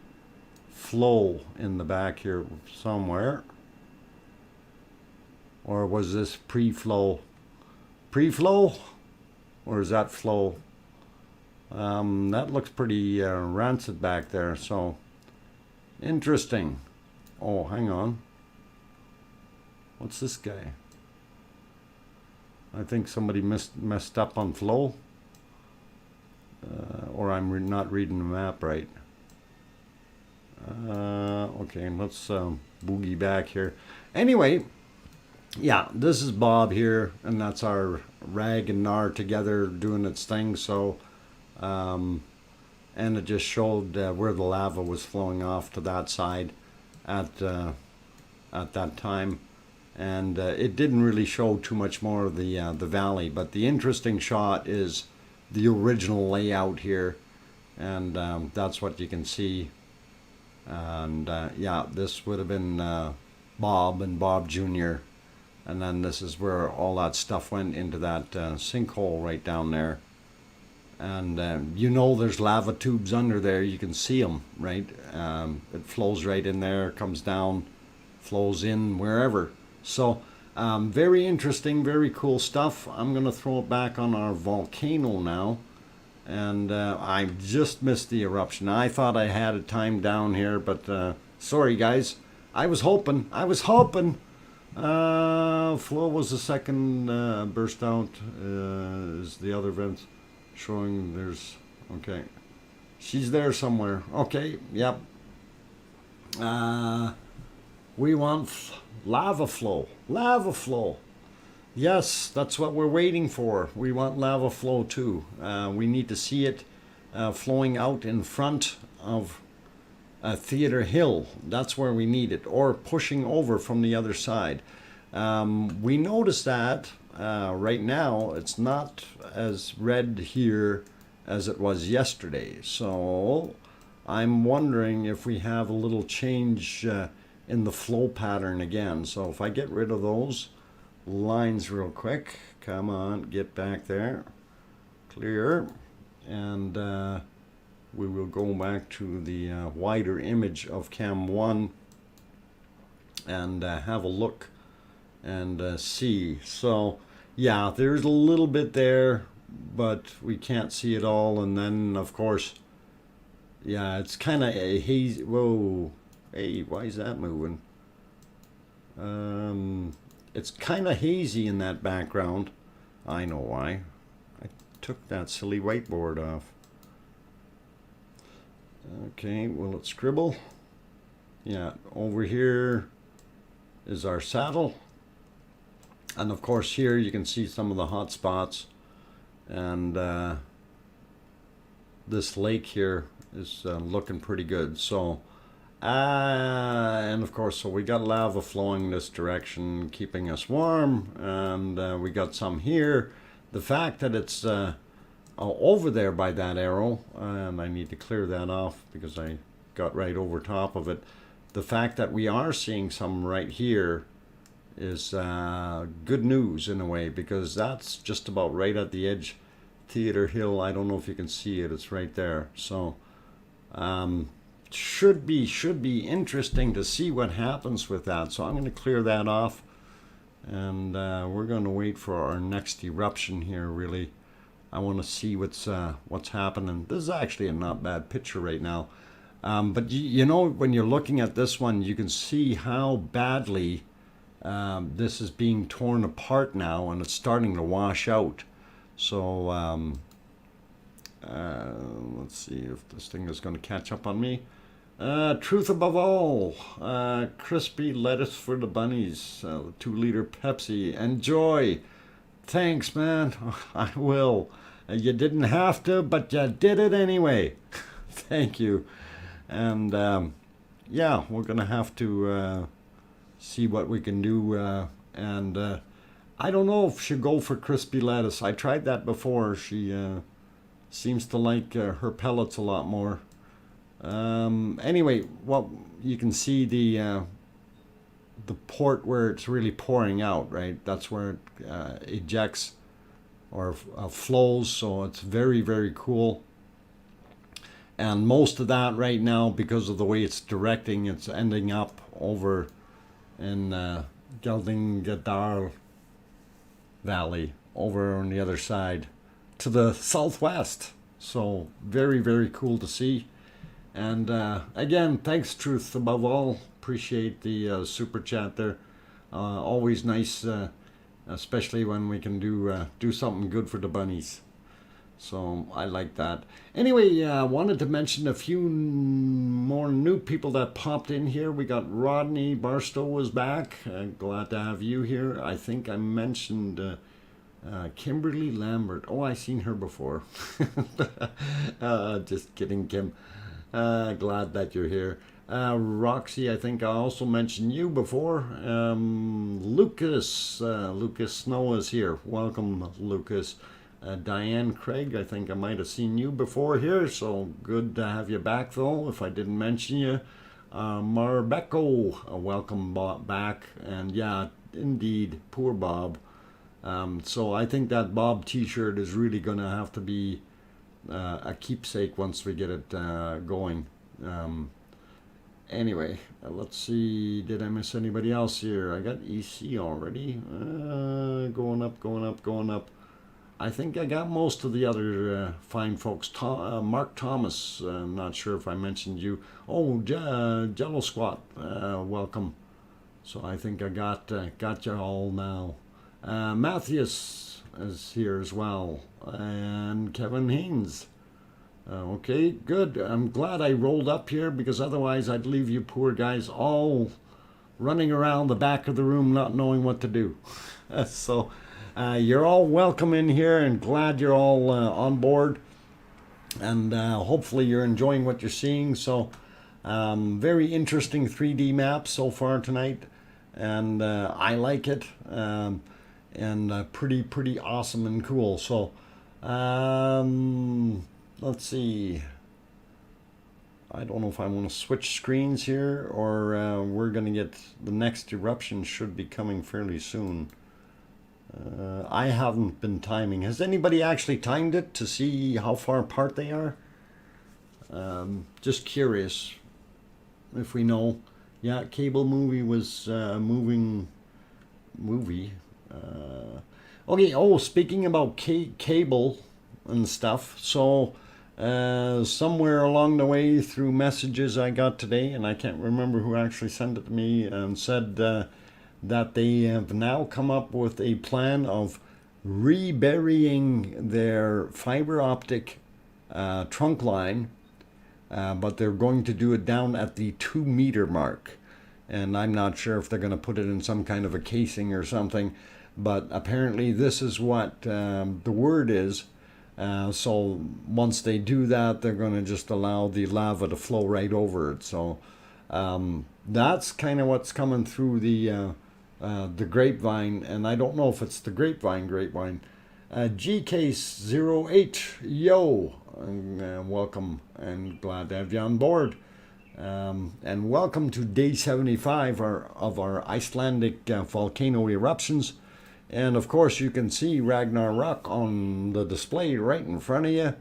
flow in the back here somewhere. Or was this pre-flow? Pre-flow? Or is that flow? That looks pretty rancid back there, so interesting. Oh, hang on. What's this guy? I think somebody messed up on flow. Or I'm not reading the map right. Okay, let's boogie back here. Anyway, yeah, this is Bob here, and that's our rag and nar together doing its thing, so... and it just showed where the lava was flowing off to that side at that time, and it didn't really show too much more of the valley. But the interesting shot is the original layout here, and that's what you can see. And yeah, this would have been Bob and Bob Jr., and then this is where all that stuff went into that sinkhole right down there. And you know there's lava tubes under there. You can see them, right? It flows right in there, comes down, flows in wherever. So very interesting, very cool stuff. I'm going to throw it back on our volcano now. And I just missed the eruption. I thought I had it timed down here, but sorry guys. I was hoping. Flow was the second burst out. Is the other vent showing there's... Okay. She's there somewhere. Okay, yep. We want lava flow. Lava flow. Yes, that's what we're waiting for. We want lava flow too. We need to see it flowing out in front of Theater Hill. That's where we need it. Or pushing over from the other side. We noticed that right now it's not as red here as it was yesterday. So I'm wondering if we have a little change in the flow pattern again. So if I get rid of those lines real quick, come on, get back there, clear, and we will go back to the wider image of cam 1 and have a look and see. So yeah, there's a little bit there, but we can't see it all. And then of course, yeah, it's kind of a hazy. Whoa, hey, why is that moving? It's kind of hazy in that background. I know why. I took that silly whiteboard off. Okay, will it scribble? Yeah, over here is our saddle. And of course here you can see some of the hot spots. And this lake here is looking pretty good. So, and of course, so we got lava flowing this direction, keeping us warm, and we got some here. The fact that it's over there by that arrow, and I need to clear that off because I got right over top of it. The fact that we are seeing some right here is good news in a way, because that's just about right at the edge. Theater Hill, I don't know if you can see it, it's right there. So should be interesting to see what happens with that. So I'm going to clear that off, and we're going to wait for our next eruption here. Really, I want to see what's happening. This is actually a not bad picture right now. But you know, when you're looking at this one, you can see how badly this is being torn apart now, and it's starting to wash out. So let's see if this thing is going to catch up on me. Truth above all. Crispy lettuce for the bunnies. 2-liter Pepsi. Enjoy. Thanks, man. I will. You didn't have to, but you did it anyway. Thank you. And yeah, we're going to have to see what we can do. And I don't know if she'll go for crispy lettuce. I tried that before. She seems to like her pellets a lot more. Anyway, well, you can see the port where it's really pouring out, right? That's where it ejects or flows. So it's very, very cool. And most of that right now, because of the way it's directing, it's ending up over in Geldingadal Valley, over on the other side to the southwest. So very, very cool to see. And again, thanks, Truth above all. Appreciate the super chat there. Always nice, especially when we can do something good for the bunnies. So I like that. Anyway, wanted to mention a few more new people that popped in here. We got Rodney Barstow was back. Glad to have you here. I think I mentioned Kimberly Lambert. Oh, I seen her before. Just kidding, Kim. Glad that you're here. Roxy, I think I also mentioned you before. Lucas Snow is here. Welcome, Lucas. Diane Craig, I think I might have seen you before here, so good to have you back though, if I didn't mention you. Marbecco, welcome back. And yeah, indeed, poor Bob. So I think that Bob t-shirt is really going to have to be a keepsake once we get it going. Anyway, let's see, did I miss anybody else here? I got EC already. Going up. I think I got most of the other fine folks. Mark Thomas, I'm not sure if I mentioned you. Oh, Jello Squat, welcome. So I think I got you all now. Matthias is here as well, and Kevin Haynes. Okay, good. I'm glad I rolled up here, because otherwise I'd leave you poor guys all running around the back of the room not knowing what to do. So you're all welcome in here, and glad you're all on board, and hopefully you're enjoying what you're seeing. So very interesting 3D map so far tonight, and I like it, and pretty awesome and cool. So let's see, I don't know if I want to switch screens here, or we're gonna get the next eruption should be coming fairly soon. I haven't been timing. Has anybody actually timed it to see how far apart they are? Just curious if we know. Yeah, Cable Movie was moving movie. Okay, oh, speaking about cable and stuff, so somewhere along the way through messages I got today, and I can't remember who actually sent it to me, and said that they have now come up with a plan of reburying their fiber optic trunk line, but they're going to do it down at the 2-meter mark. And I'm not sure if they're going to put it in some kind of a casing or something, but apparently this is what the word is. So once they do that, they're going to just allow the lava to flow right over it. So that's kind of what's coming through the grapevine, and I don't know if it's the grapevine. GK08, yo, welcome and glad to have you on board. And welcome to day 75 of our Icelandic volcano eruptions. And of course, you can see Ragnarok on the display right in front of you,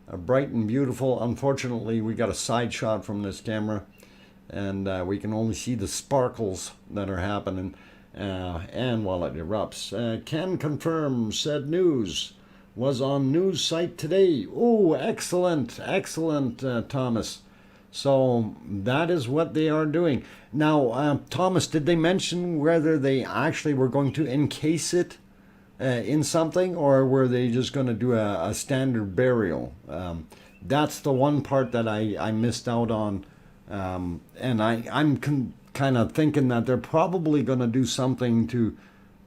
bright and beautiful. Unfortunately, we got a side shot from this camera, and we can only see the sparkles that are happening. And while it erupts, can confirm said news was on news site today. Oh, excellent, Thomas. So that is what they are doing. Now, Thomas, did they mention whether they actually were going to encase it in something, or were they just going to do a standard burial? That's the one part that I missed out on. And I'm kind of thinking that they're probably going to do something to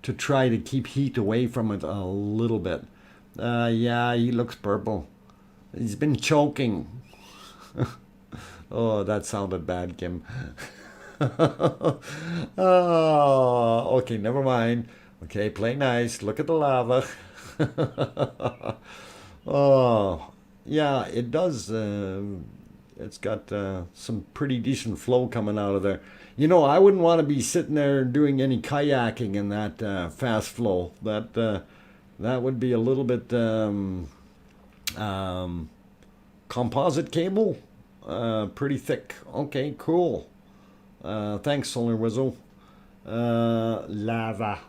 try to keep heat away from it a little bit. Yeah, he looks purple. He's been choking. Oh, that sounded bad, Kim. Oh, okay, never mind. Okay, play nice. Look at the lava. Oh, yeah, it does. It's got some pretty decent flow coming out of there. You know, I wouldn't want to be sitting there doing any kayaking in that fast flow. That would be a little bit composite cable. Pretty thick. Okay, cool. Thanks, Solar Whistle. Lava.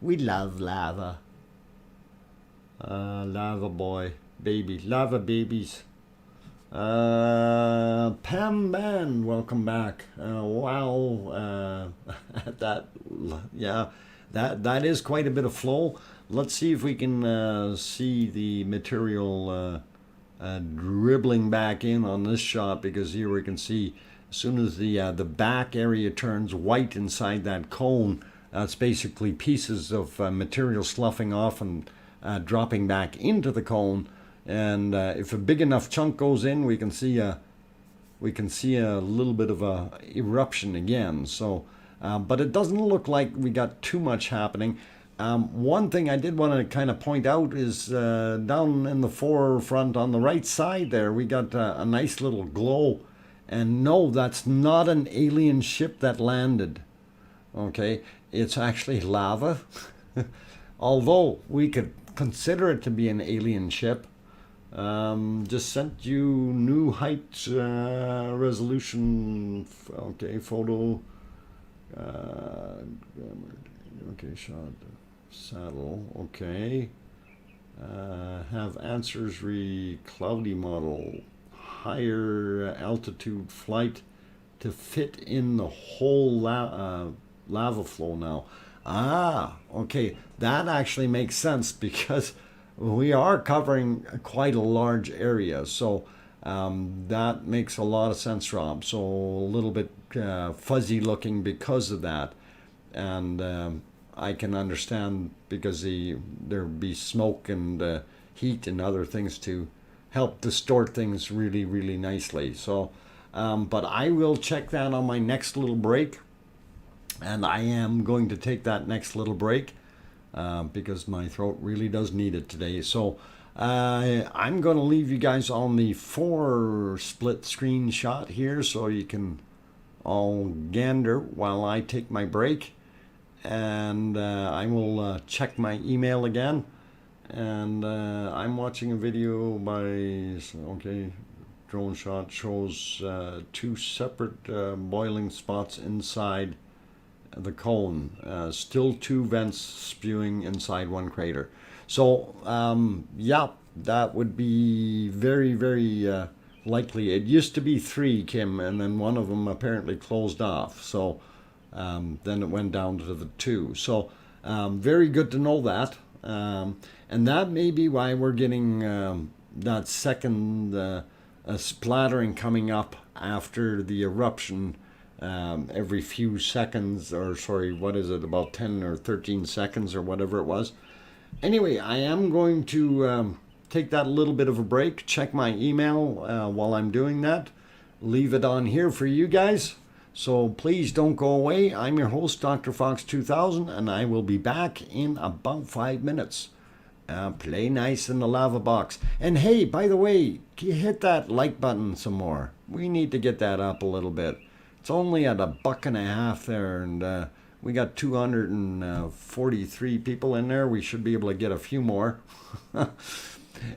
We love lava. Lava boy. Baby. Lava babies. Pam Man, welcome back. Wow. That is quite a bit of flow. Let's see if we can see the material dribbling back in on this shot, because here we can see as soon as the back area turns white inside that cone, it's basically pieces of material sloughing off and dropping back into the cone. And if a big enough chunk goes in, we can see a little bit of a eruption again. So, but it doesn't look like we got too much happening. One thing I did want to kind of point out is down in the forefront on the right side there, we got a nice little glow. And no, that's not an alien ship that landed. Okay, it's actually lava. Although we could consider it to be an alien ship. Just sent you new height resolution. Okay, photo. Okay, shot. Saddle, okay. Have answers cloudy model. Higher altitude flight to fit in the whole lava flow now. Ah, okay. That actually makes sense, because we are covering quite a large area. So that makes a lot of sense, Rob. So a little bit fuzzy looking because of that. And I can understand, because there'd be smoke and heat and other things to help distort things really, really nicely. So, but I will check that on my next little break, and I am going to take that next little break because my throat really does need it today. So I'm going to leave you guys on the 4 split screen shot here, so you can all gander while I take my break. And I will check my email again. And I'm watching a video by, okay, drone shot shows 2 separate boiling spots inside the cone. Still 2 vents spewing inside 1 crater. So, yeah, that would be very, very likely. It used to be 3, Kim, and then one of them apparently closed off. So, then it went down to the 2. So very good to know that. And that may be why we're getting that second splattering coming up after the eruption every few seconds, or sorry, what is it, about 10 or 13 seconds or whatever it was. Anyway, I am going to take that little bit of a break, check my email while I'm doing that. Leave it on here for you guys. So please don't go away. I'm your host, DrFox2000, and I will be back in about 5 minutes. Play nice in the lava box. And hey, by the way, hit that like button some more. We need to get that up a little bit. It's only at $1.50 there, and we got 243 people in there. We should be able to get a few more.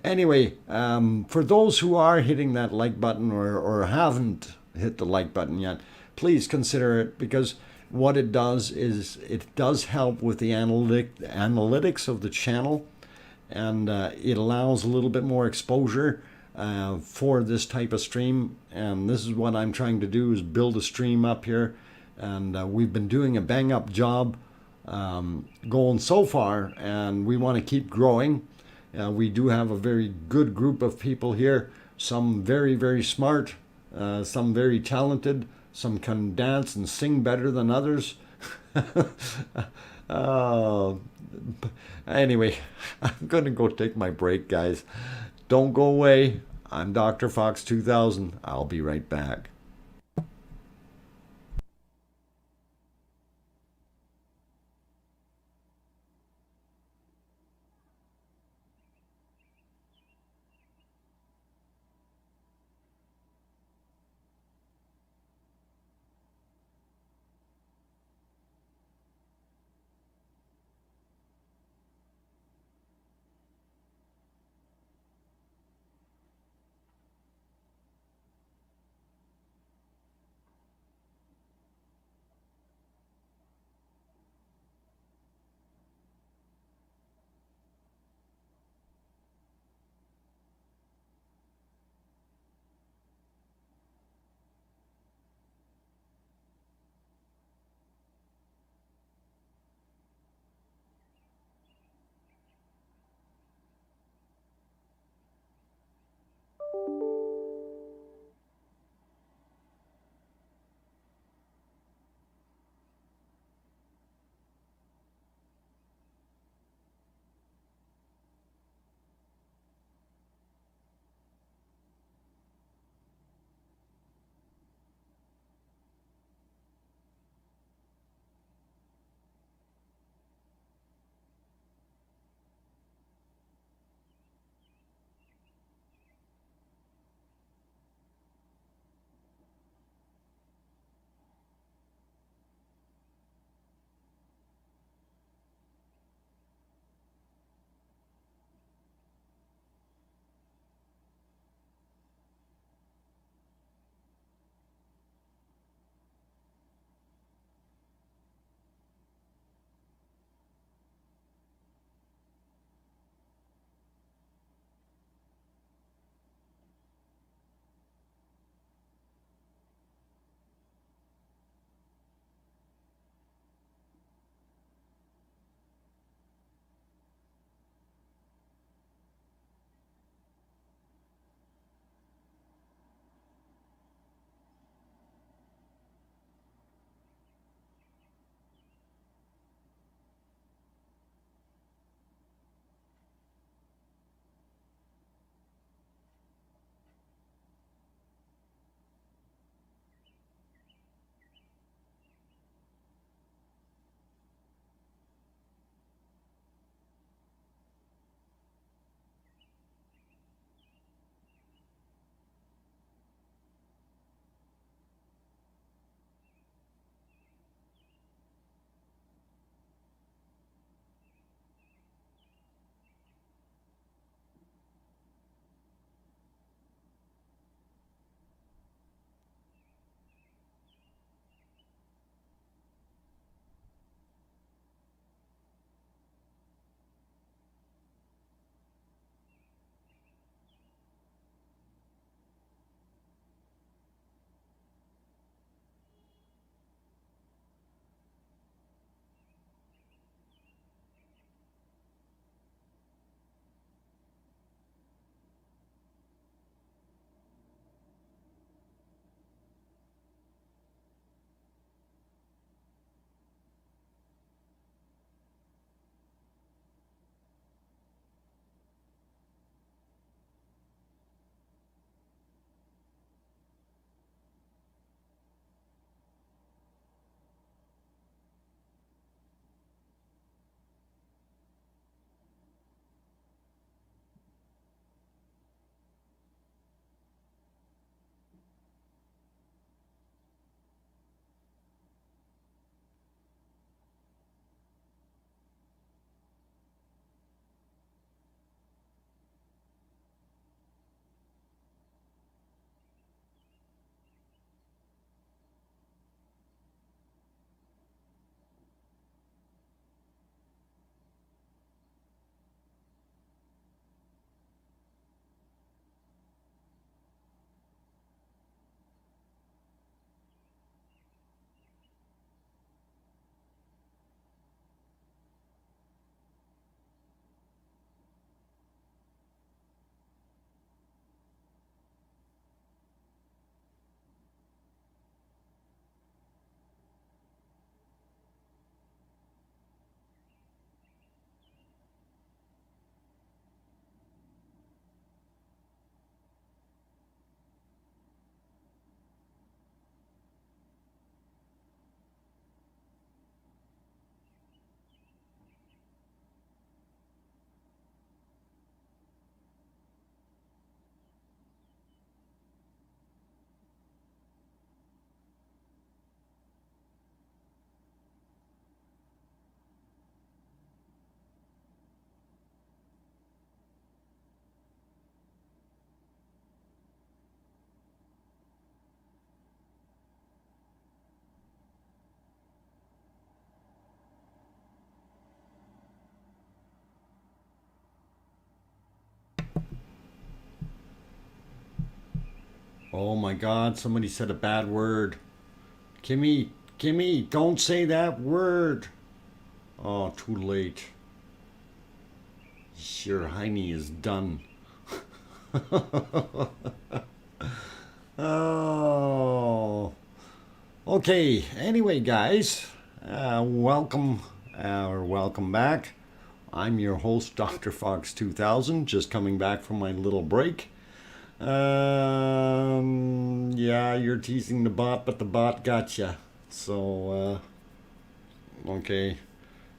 Anyway, for those who are hitting that like button or haven't hit the like button yet, please consider it, because what it does is it does help with the analytics of the channel, and it allows a little bit more exposure for this type of stream. And this is what I'm trying to do, is build a stream up here, and we've been doing a bang up job going so far, and we want to keep growing. We do have a very good group of people here, some very, very smart, some very talented, some can dance and sing better than others. Anyway, I'm going to go take my break, guys. Don't go away. I'm DrFox2000. I'll be right back. Oh my God, somebody said a bad word. Kimmy, Kimmy, don't say that word. Oh, too late. Your hiney is done. Oh. Okay, anyway, guys, welcome or welcome back. I'm your host, DrFox2000, just coming back from my little break. Yeah, you're teasing the bot, but the bot got you. So, okay.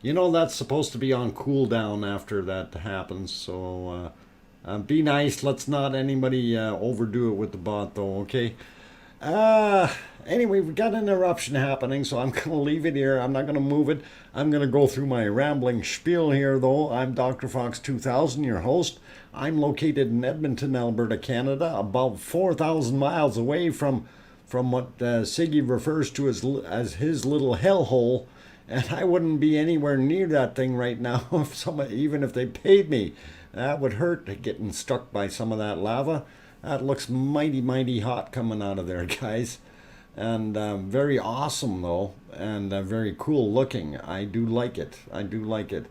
You know that's supposed to be on cooldown after that happens, so be nice. Let's not anybody overdo it with the bot, though, okay? Uh, anyway, we got an eruption happening, so I'm going to leave it here. I'm not going to move it. I'm going to go through my rambling spiel here, though. I'm DrFox2000, your host. I'm located in Edmonton, Alberta, Canada, about 4,000 miles away from what Siggy refers to as his little hellhole. And I wouldn't be anywhere near that thing right now, even if they paid me. That would hurt, getting struck by some of that lava. That looks mighty, mighty hot coming out of there, guys. And very awesome, though, and very cool looking. I do like it. I do like it.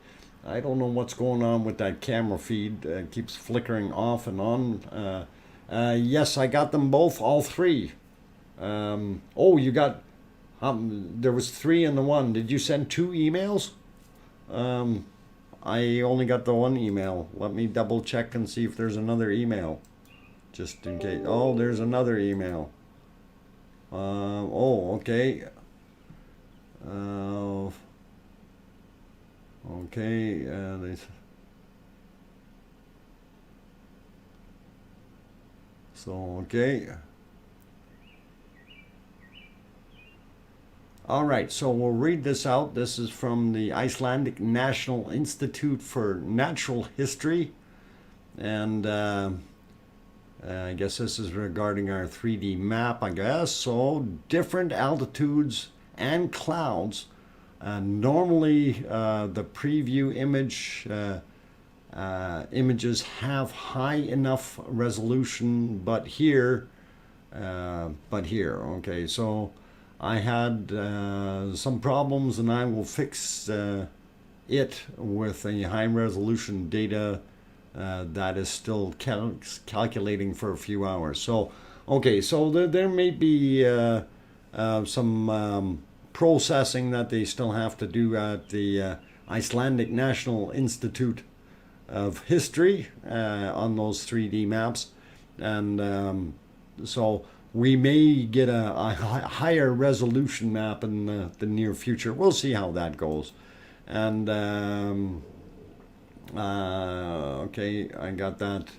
I don't know what's going on with that camera feed. It keeps flickering off and on. Yes, I got them both, all three. Oh, you got... there was 3 in the one. Did you send 2 emails? I only got the 1 email. Let me double check and see if there's another email. Just in case. Oh, there's another email. Oh, okay. Okay. So, okay. All right, so we'll read this out. This is from the Icelandic National Institute for Natural History. And I guess this is regarding our 3D map, I guess. So, different altitudes and clouds. Normally, the preview images have high enough resolution, but here, okay, so I had some problems, and I will fix it with a high resolution data that is still calculating for a few hours. So, okay, so there may be some processing that they still have to do at the Icelandic National Institute of History on those 3D maps. And so we may get a higher resolution map in the near future. We'll see how that goes. And okay, I got that.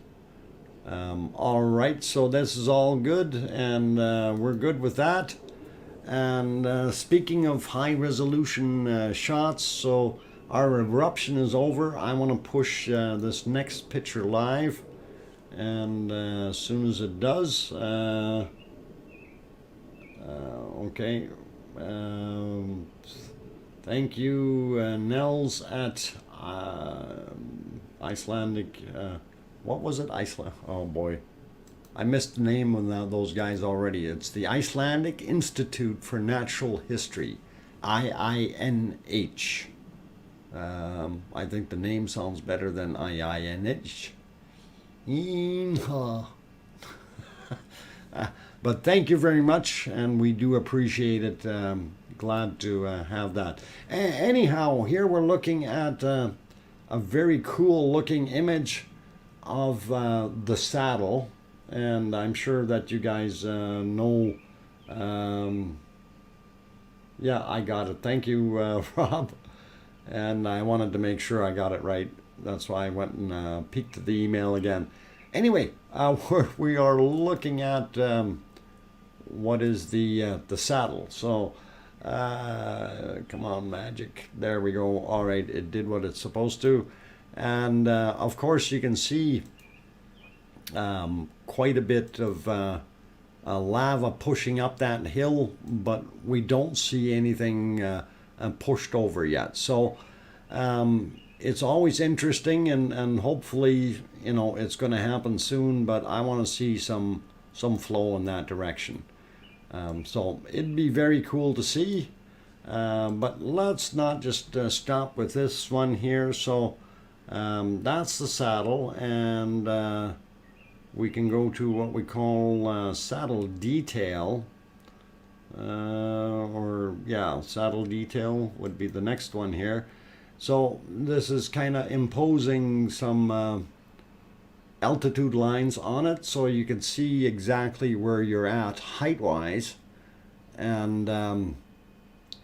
All right, so this is all good, and we're good with that. And speaking of high resolution shots, so our eruption is over. I want to push this next picture live, and as soon as it does, okay. Thank you, Nels at Icelandic. What was it? Iceland. Oh boy, I missed the name of those guys already. It's the Icelandic Institute for Natural History, IINH. I think the name sounds better than IINH. But thank you very much, and we do appreciate it. Glad to have that. Anyhow, here we're looking at a very cool looking image of the saddle, and I'm sure that you guys know. Yeah, I got it. Thank you, Rob. And I wanted to make sure I got it right. That's why I went and peeked at the email again. Anyway, we are looking at what is the saddle. So, come on, magic. There we go. All right, it did what it's supposed to. And of course, you can see quite a bit of lava pushing up that hill, but we don't see anything pushed over yet. So it's always interesting, and hopefully, you know, it's going to happen soon. But I want to see some some flow in that direction. So it'd be very cool to see. But let's not just stop with this one here. So that's the saddle, and we can go to what we call saddle detail. Saddle detail would be the next one here. So this is kind of imposing some altitude lines on it, so you can see exactly where you're at height-wise, and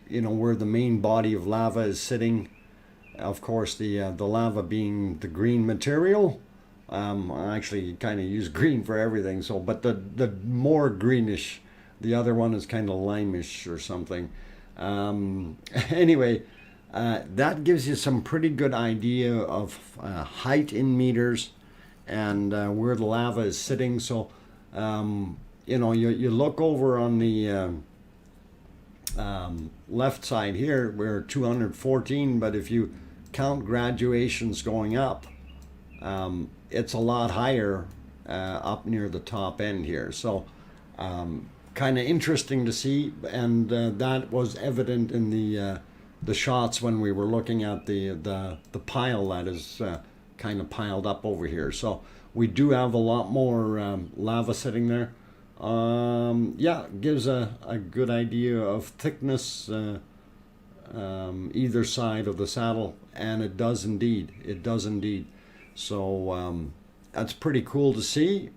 where the main body of lava is sitting. Of course, the lava being the green material. I actually kind of use green for everything. So, but the more greenish. The other one is kind of limeish or something. Anyway, that gives you some pretty good idea of height in meters and where the lava is sitting. So, you look over on the left side here, we're 214, but if you count graduations going up, it's a lot higher up near the top end here. So, kind of interesting to see, and that was evident in the shots when we were looking at the pile that is kind of piled up over here. So we do have a lot more lava sitting there. Gives a good idea of thickness either side of the saddle, and it does indeed. So that's pretty cool to see.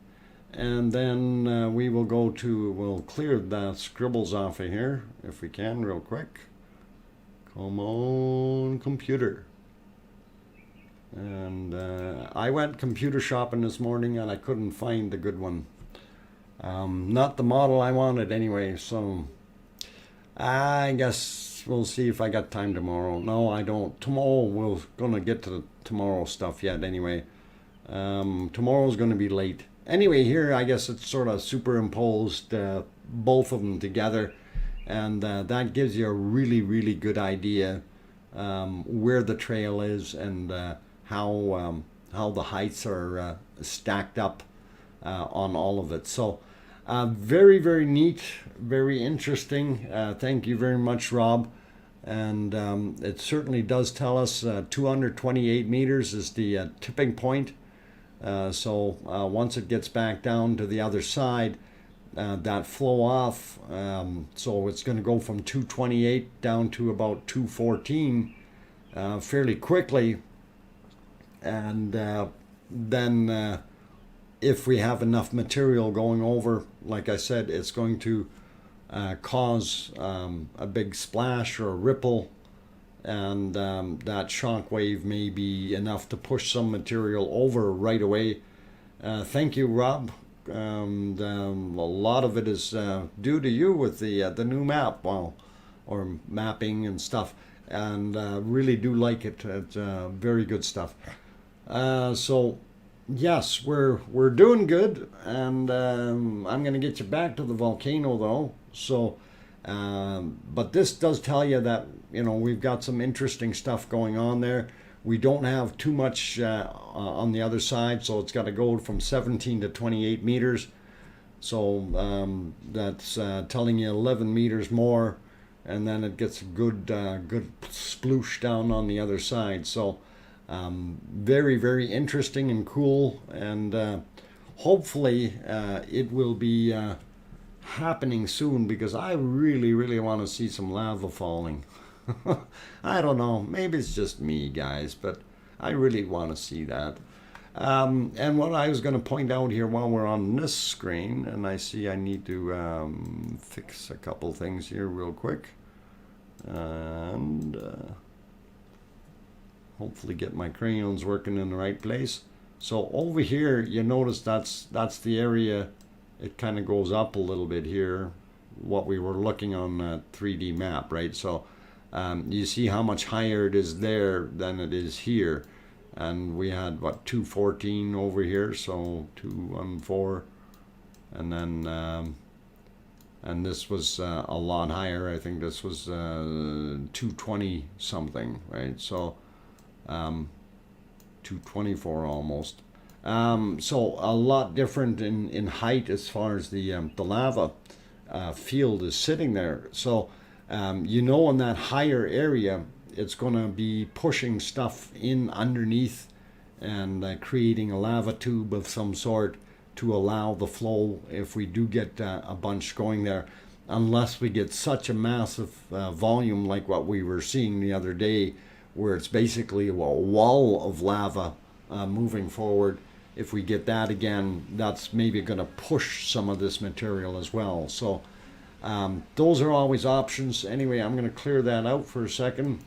And then we'll clear the scribbles off of here if we can real quick. Come on, computer. And I went computer shopping this morning and I couldn't find the good one. Not the model I wanted anyway, so I guess we'll see if I got time tomorrow. No, I don't. Tomorrow, we're gonna get to the tomorrow stuff yet anyway. Tomorrow's gonna be late. Anyway, here I guess it's sort of superimposed both of them together, and that gives you a really, really good idea where the trail is and how the heights are stacked up on all of it. So very, very neat, very interesting. Thank you very much, Rob. And it certainly does tell us 228 meters is the tipping point. So once it gets back down to the other side, that flow off, so it's going to go from 228 down to about 214 fairly quickly. And then if we have enough material going over, like I said, it's going to cause a big splash or a ripple, and that shock wave may be enough to push some material over right away. Thank you, Rob. A lot of it is due to you with the new map, or mapping and stuff, and really do like it. It's very good stuff. So yes, we're doing good, and I'm going to get you back to the volcano though. So, but this does tell you that we've got some interesting stuff going on there. We don't have too much on the other side, so it's got to go from 17 to 28 meters. So that's telling you 11 meters more, and then it gets a good sploosh down on the other side. So very, very interesting and cool, and hopefully it will be happening soon, because I really, really want to see some lava falling. I don't know, maybe it's just me, guys, but I really want to see that. And what I was going to point out here while we're on this screen, and I see I need to fix a couple things here real quick, and hopefully get my crayons working in the right place. So over here, you notice that's the area. It kind of goes up a little bit here, what we were looking on that 3D map, right? So you see how much higher it is there than it is here. And we had, what, 214 over here, so 214. And then, and this was a lot higher. I think this was 220 something, right? So 224 almost. So a lot different in height as far as the lava field is sitting there. So you know, in that higher area, it's going to be pushing stuff in underneath and creating a lava tube of some sort to allow the flow if we do get a bunch going there, unless we get such a massive volume like what we were seeing the other day, where it's basically a wall of lava moving forward. If we get that again, that's maybe going to push some of this material as well. So those are always options. Anyway, I'm going to clear that out for a second.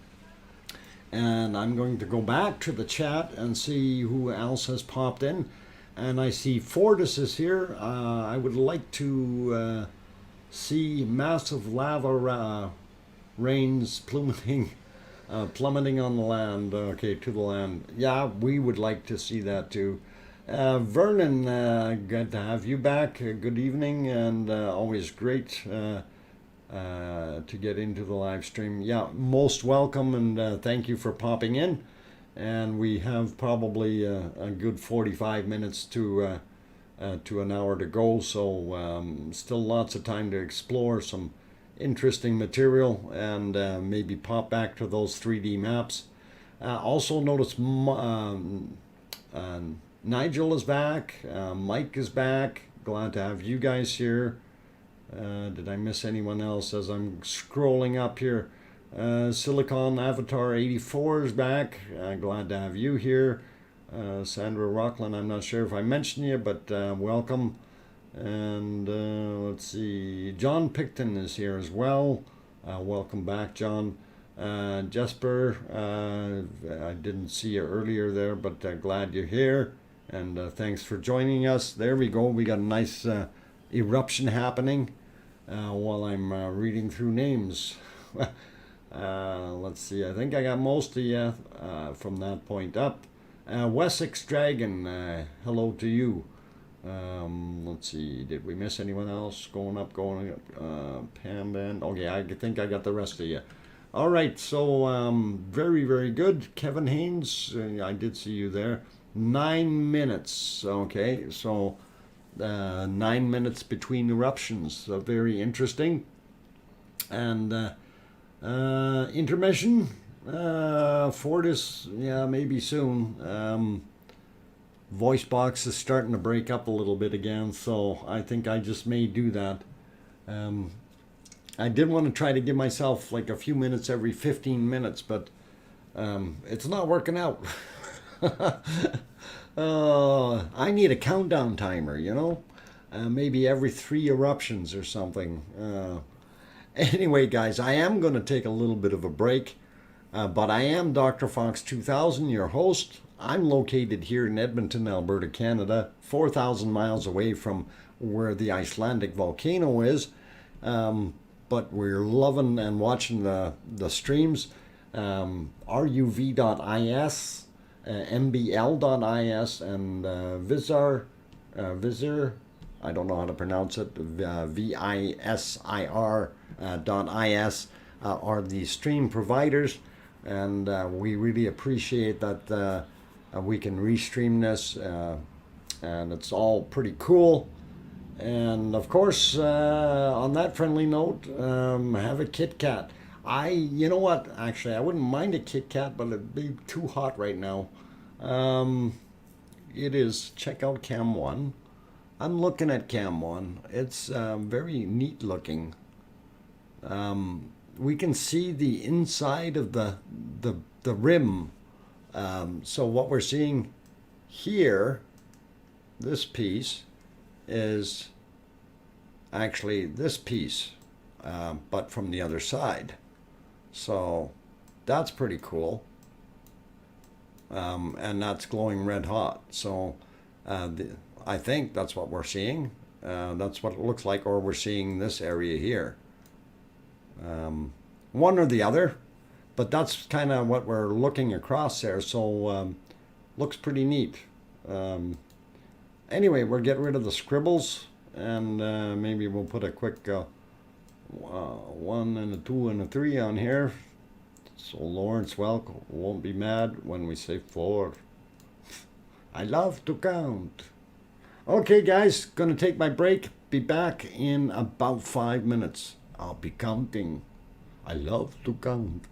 And I'm going to go back to the chat and see who else has popped in. And I see Fortis is here. I would like to see massive lava rains plummeting on the land. Okay, to the land. Yeah, we would like to see that too. Vernon, good to have you back. Good evening, and always great to get into the live stream. Yeah, most welcome, and thank you for popping in. And we have probably a good 45 minutes to an hour to go, so still lots of time to explore some interesting material and maybe pop back to those 3D maps. Also notice Nigel is back, Mike is back. Glad to have you guys here. Did I miss anyone else as I'm scrolling up here? Silicon Avatar 84 is back. Glad to have you here. Sandra Rockland, I'm not sure if I mentioned you, but welcome. And let's see, John Picton is here as well. Welcome back, John. Jesper, I didn't see you earlier there, but glad you're here. And thanks for joining us. There we go. We got a nice eruption happening while I'm reading through names. Let's see. I think I got most of you from that point up. Wessex Dragon, hello to you. Let's see. Did we miss anyone else? Going up. Pam Band. Okay, I think I got the rest of you. All right. So very, very good. Kevin Haynes, I did see you there. 9 minutes. Okay, so 9 minutes between eruptions. Very interesting. And intermission. Fortis, yeah, maybe soon. Voice box is starting to break up a little bit again, so I think I just may do that. I did want to try to give myself like a few minutes every 15 minutes, but it's not working out. I need a countdown timer, you know? Maybe every 3 eruptions or something. Anyway, guys, I am going to take a little bit of a break, but I am DrFox2000, your host. I'm located here in Edmonton, Alberta, Canada, 4,000 miles away from where the Icelandic volcano is. But we're loving and watching the streams. ruv.is, mbl.is, and Visir, I don't know how to pronounce it, visir.is are the stream providers, and we really appreciate that we can restream this, and it's all pretty cool. And of course, on that friendly note, have a Kit Kat. You know what, actually, I wouldn't mind a Kit Kat, but it'd be too hot right now. It is, check out Cam 1. I'm looking at Cam 1. It's very neat looking. We can see the inside of the rim. So what we're seeing here, this piece, is actually this piece, but from the other side. So that's pretty cool. And that's glowing red hot. So I think that's what we're seeing. That's what it looks like, or we're seeing this area here. One or the other, but that's kind of what we're looking across there. So looks pretty neat. Anyway, we'll get rid of the scribbles, and maybe we'll put a quick 1 and a 2 and a 3 on here. So Lawrence Welk won't be mad when we say 4. I love to count. Okay, guys, gonna take my break. Be back in about 5 minutes. I'll be counting. I love to count.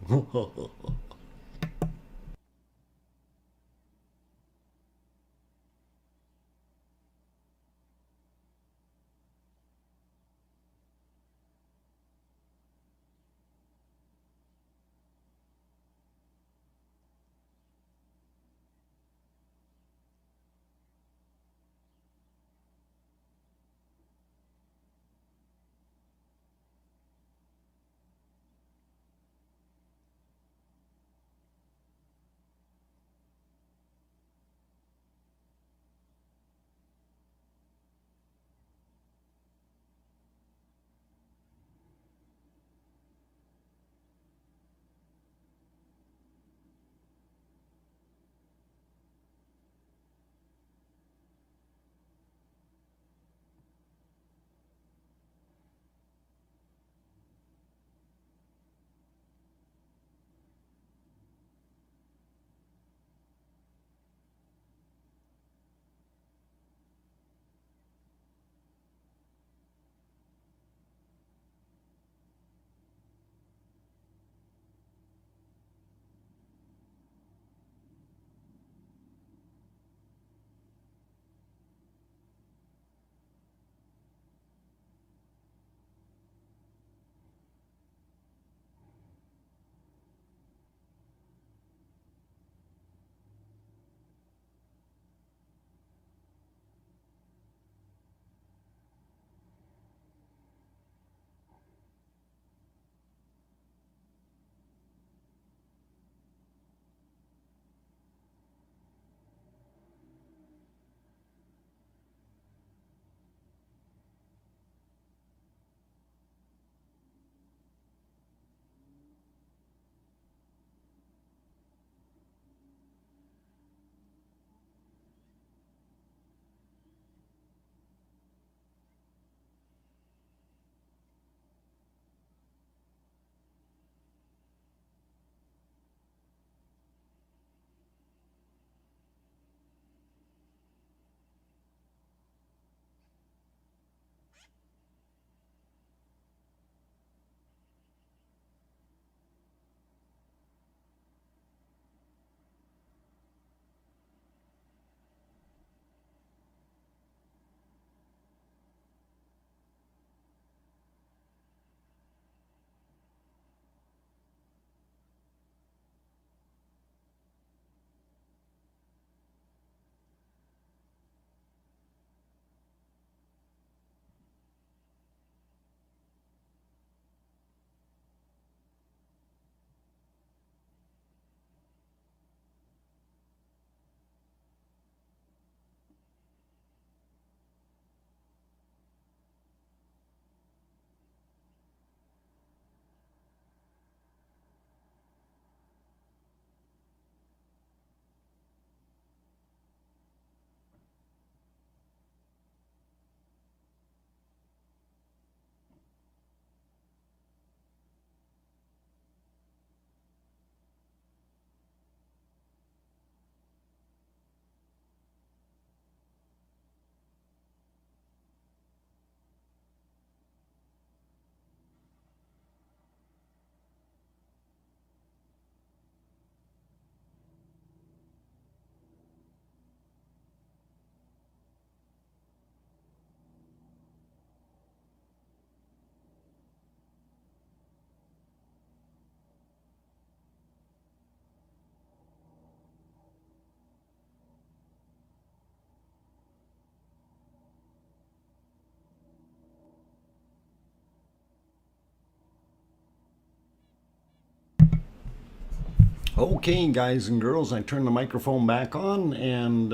Okay, guys and girls, I turn the microphone back on, and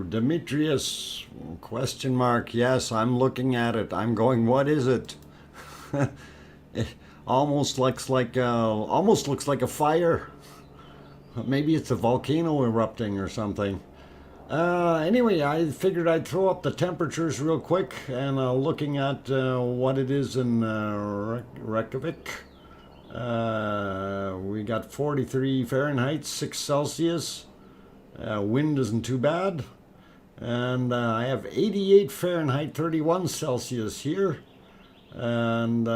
Demetrius, question mark, yes, I'm looking at it. I'm going, what is it? It almost looks like a fire. Maybe it's a volcano erupting or something. Anyway, I figured I'd throw up the temperatures real quick, and looking at what it is in Reykjavik. We got 43 Fahrenheit, 6 Celsius. Wind isn't too bad. And I have 88 Fahrenheit, 31 Celsius here. And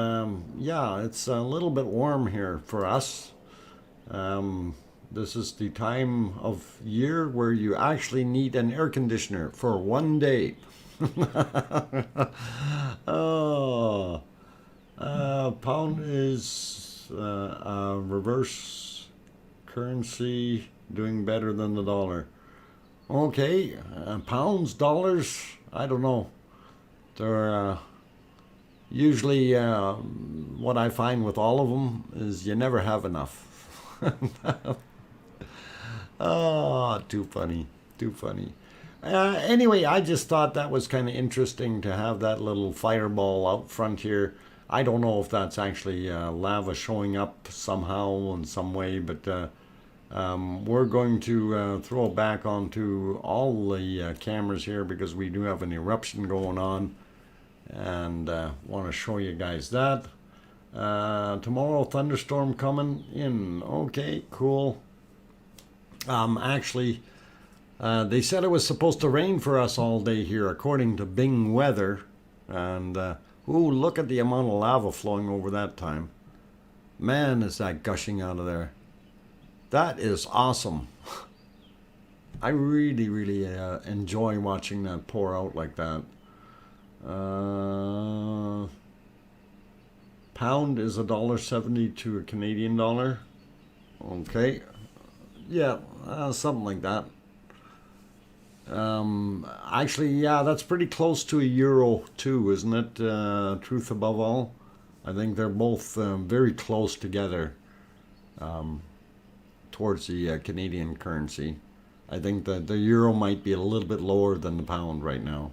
yeah, it's a little bit warm here for us. This is the time of year where you actually need an air conditioner for one day. Oh, pound is a reverse currency doing better than the dollar. Okay, pounds, dollars, I don't know. They're usually what I find with all of them is you never have enough. Oh, too funny, too funny. Anyway, I just thought that was kind of interesting to have that little fireball out front here. I don't know if that's actually lava showing up somehow in some way, but we're going to throw it back onto all the cameras here because we do have an eruption going on, and want to show you guys that. Tomorrow, thunderstorm coming in. Okay, cool. Actually, they said it was supposed to rain for us all day here, according to Bing Weather. And, ooh, look at the amount of lava flowing over that time. Man, is that gushing out of there. That is awesome. I really, really enjoy watching that pour out like that. Pound is $1.70 to a Canadian dollar. Okay. Yeah, something like that. Actually, yeah, that's pretty close to a euro too, isn't it? Truth above all. I think they're both very close together towards the Canadian currency. I think that the euro might be a little bit lower than the pound right now.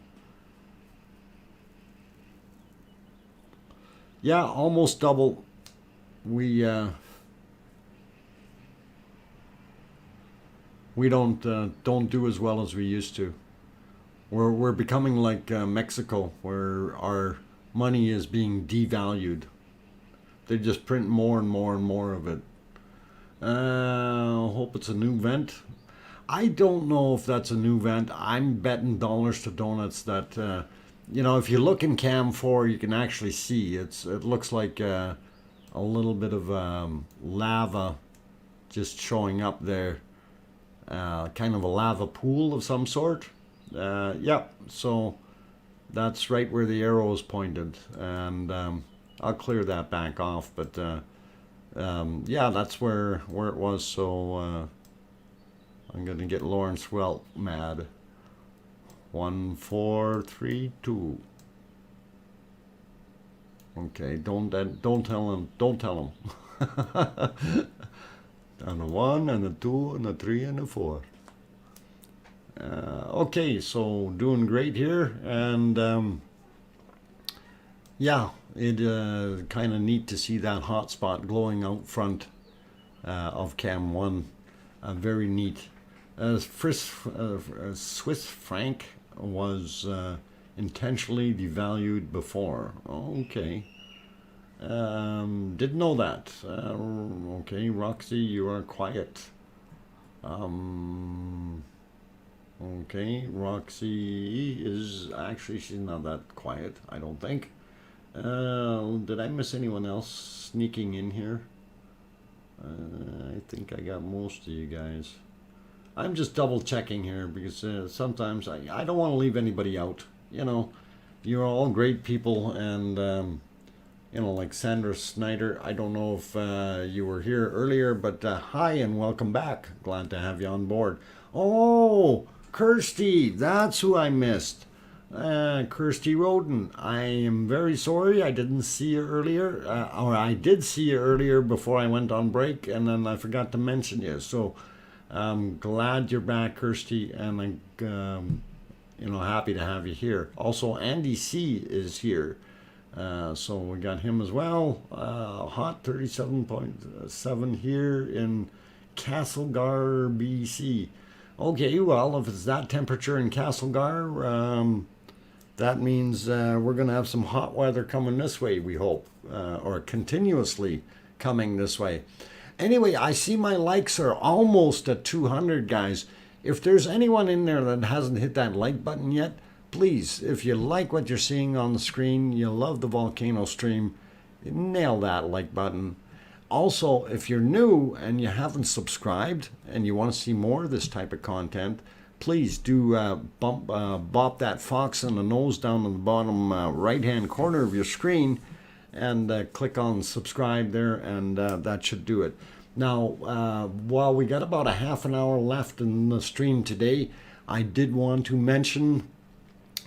Yeah, almost double. We don't do as well as we used to. We're becoming like Mexico, where our money is being devalued. They just print more and more and more of it. Hope it's a new vent. I don't know if that's a new vent. I'm betting dollars to donuts that you know, if you look in Cam 4, you can actually see it looks like a little bit of lava just showing up there. Kind of a lava pool of some sort. Yeah, so that's right where the arrow is pointed, and I'll clear that back off. But yeah, that's where it was. So I'm gonna get Lawrence Welk mad. 1, 4, 3, 2. Okay, don't tell him. Don't tell him. And a 1, and a 2, and a 3, and a 4. Okay, so doing great here, and yeah, it kind of neat to see that hot spot glowing out front of Cam 1. Very neat. Swiss franc was intentionally devalued before. Okay. Didn't know that. Okay, Roxy, you are quiet. Okay, Roxy is actually, she's not that quiet, I don't think. Did I miss anyone else sneaking in here? I think I got most of you guys. I'm just double checking here because sometimes I don't want to leave anybody out. You know, you're all great people, and you know, like Sandra Snyder. I don't know if you were here earlier, but hi and welcome back. Glad to have you on board. Oh, Kirsty, that's who I missed. Kirsty Roden. I am very sorry I didn't see you earlier, or I did see you earlier before I went on break, and then I forgot to mention you. So I'm glad you're back, Kirsty, and I'm you know, happy to have you here. Also, Andy C is here, so we got him as well. Hot 37.7 here in Castlegar, BC. Okay, well, if it's that temperature in Castlegar, that means we're going to have some hot weather coming this way, we hope, or continuously coming this way. Anyway, I see my likes are almost at 200, guys. If there's anyone in there that hasn't hit that like button yet, please, if you like what you're seeing on the screen, you love the volcano stream, nail that like button. Also, if you're new and you haven't subscribed and you want to see more of this type of content, please do bop that fox in the nose down in the bottom right-hand corner of your screen and click on subscribe there, and that should do it. Now, while we got about a half an hour left in the stream today, I did want to mention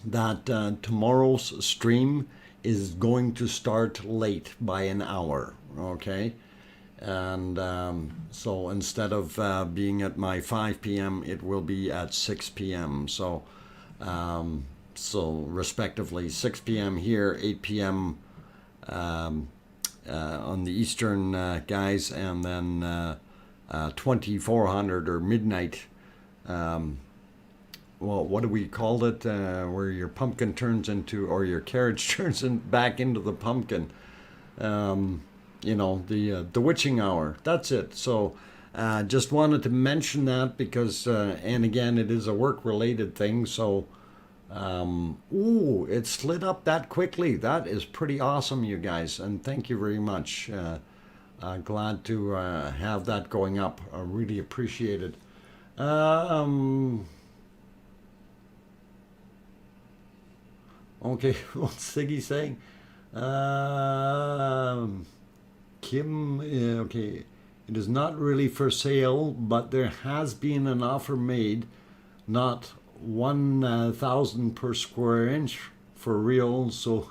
that tomorrow's stream is going to start late by an hour, okay? And so instead of being at my 5 p.m., it will be at 6 p.m. So, so respectively, 6 p.m. here, 8 p.m. On the Eastern guys, and then 2400 or midnight. Well, what do we call it? Where your pumpkin turns into, or your carriage turns back into the pumpkin. You know, the witching hour. That's it. So just wanted to mention that because, and again, it is a work-related thing. So, ooh, it slid up that quickly. That is pretty awesome, you guys. And thank you very much. Glad to have that going up. I really appreciate it. Okay, what's Siggy saying? Kim, okay, it is not really for sale, but there has been an offer made, not 1,000 per square inch for real, so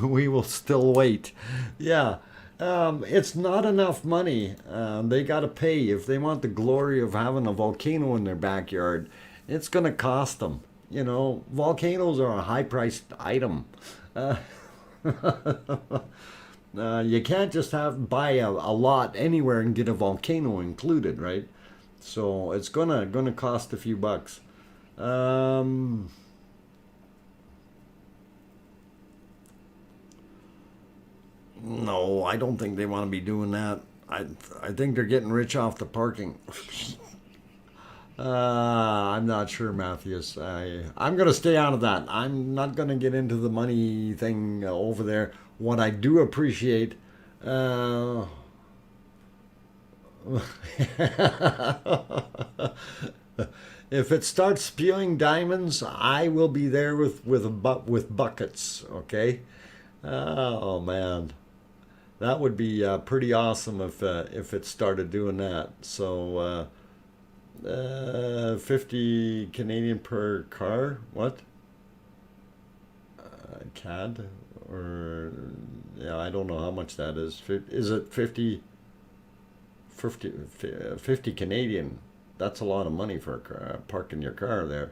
we will still wait. Yeah, it's not enough money. They got to pay if they want the glory of having a volcano in their backyard. It's going to cost them. You know, volcanoes are a high-priced item. You can't just buy a lot anywhere and get a volcano included, right? So it's gonna cost a few bucks. No, I don't think they want to be doing that. I think they're getting rich off the parking. I'm not sure, Matthews. I'm going to stay out of that. I'm not going to get into the money thing over there. What I do appreciate, if it starts spewing diamonds, I will be there with buckets. Okay. Oh man, that would be pretty awesome if it started doing that. So. 50 Canadian per car. What? CAD? Or yeah, I don't know how much that is. Is it 50 Canadian? That's a lot of money for a car, parking your car there.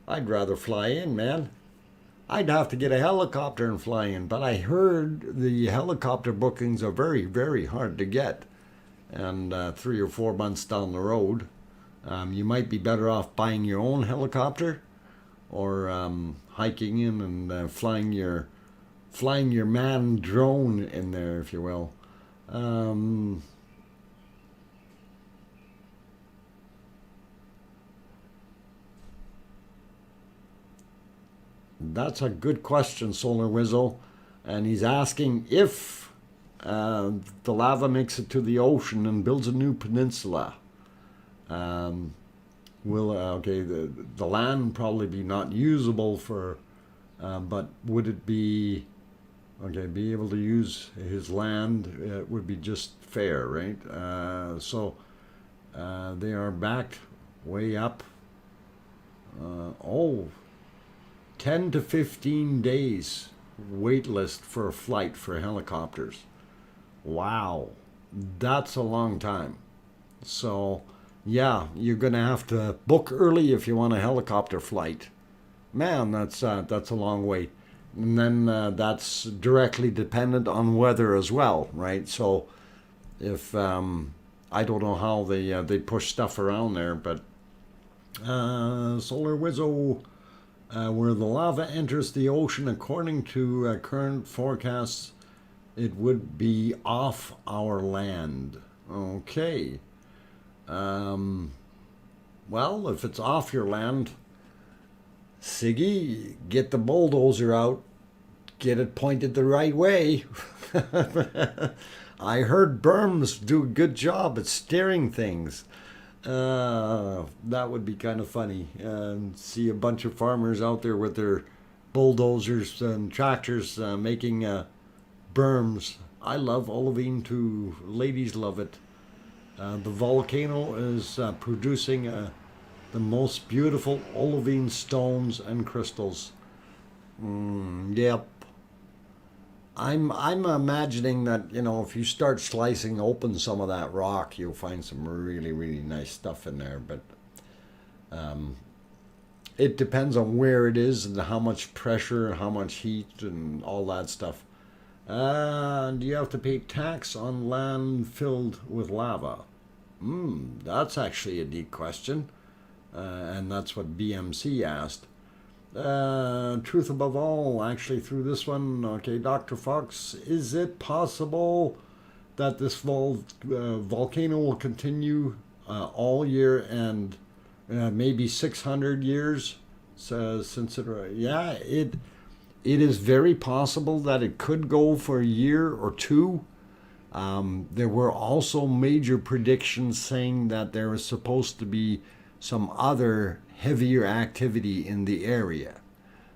I'd rather fly in, man. I'd have to get a helicopter and fly in, but I heard the helicopter bookings are very, very hard to get, and 3 or 4 months down the road. You might be better off buying your own helicopter, or hiking in and flying your manned drone in there, if you will. That's a good question, Solar Wizzle, and he's asking if the lava makes it to the ocean and builds a new peninsula. Okay, the land probably be not usable for, but would it be, okay, be able to use his land? It would be just fair, right? So they are backed way up. 10 to 15 days wait list for a flight for helicopters. Wow, that's a long time. So yeah, you're gonna have to book early if you want a helicopter flight. Man, that's a long wait. And then that's directly dependent on weather as well, right? So if I don't know how they push stuff around there, but Solar Wizzo, where the lava enters the ocean, according to current forecasts, it would be off our land. Okay. Well, if it's off your land, Siggy, get the bulldozer out, get it pointed the right way. I heard berms do a good job at steering things. That would be kind of funny. See a bunch of farmers out there with their bulldozers and tractors making berms. I love olivine too. Ladies love it. The volcano is producing the most beautiful olivine stones and crystals. Yep. I'm imagining that, if you start slicing open some of that rock, you'll find some really, really nice stuff in there. But it depends on where it is and how much pressure, how much heat, and all that stuff. And you have to pay tax on land filled with lava. That's actually a deep question. And that's what BMC asked. Truth above all, actually, through this one. Okay, Dr. Fox, is it possible that this volcano will continue all year and maybe 600 years since it? Yeah, it is very possible that it could go for a year or two. There were also major predictions saying that there was supposed to be some other heavier activity in the area.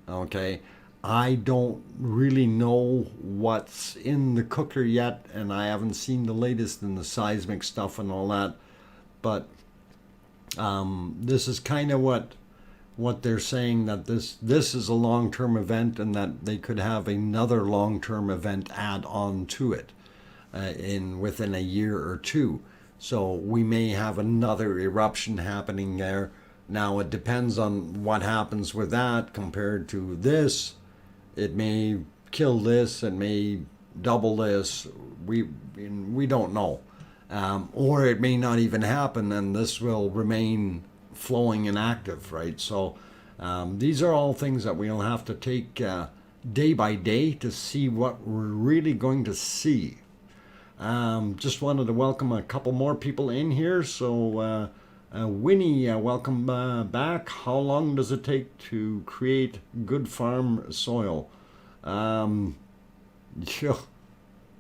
Okay, I don't really know what's in the cooker yet, and I haven't seen the latest in the seismic stuff and all that. But this is kind of what they're saying, that this is a long-term event, and that they could have another long-term event add on to it within a year or two. So we may have another eruption happening there. Now it depends on what happens with that compared to this. It may kill this, it may double this. We don't know, or it may not even happen, and this will remain flowing and active, right? So these are all things that we'll have to take day by day to see what we're really going to see. Just wanted to welcome a couple more people in here. So Winnie, welcome back. How long does it take to create good farm soil? Oh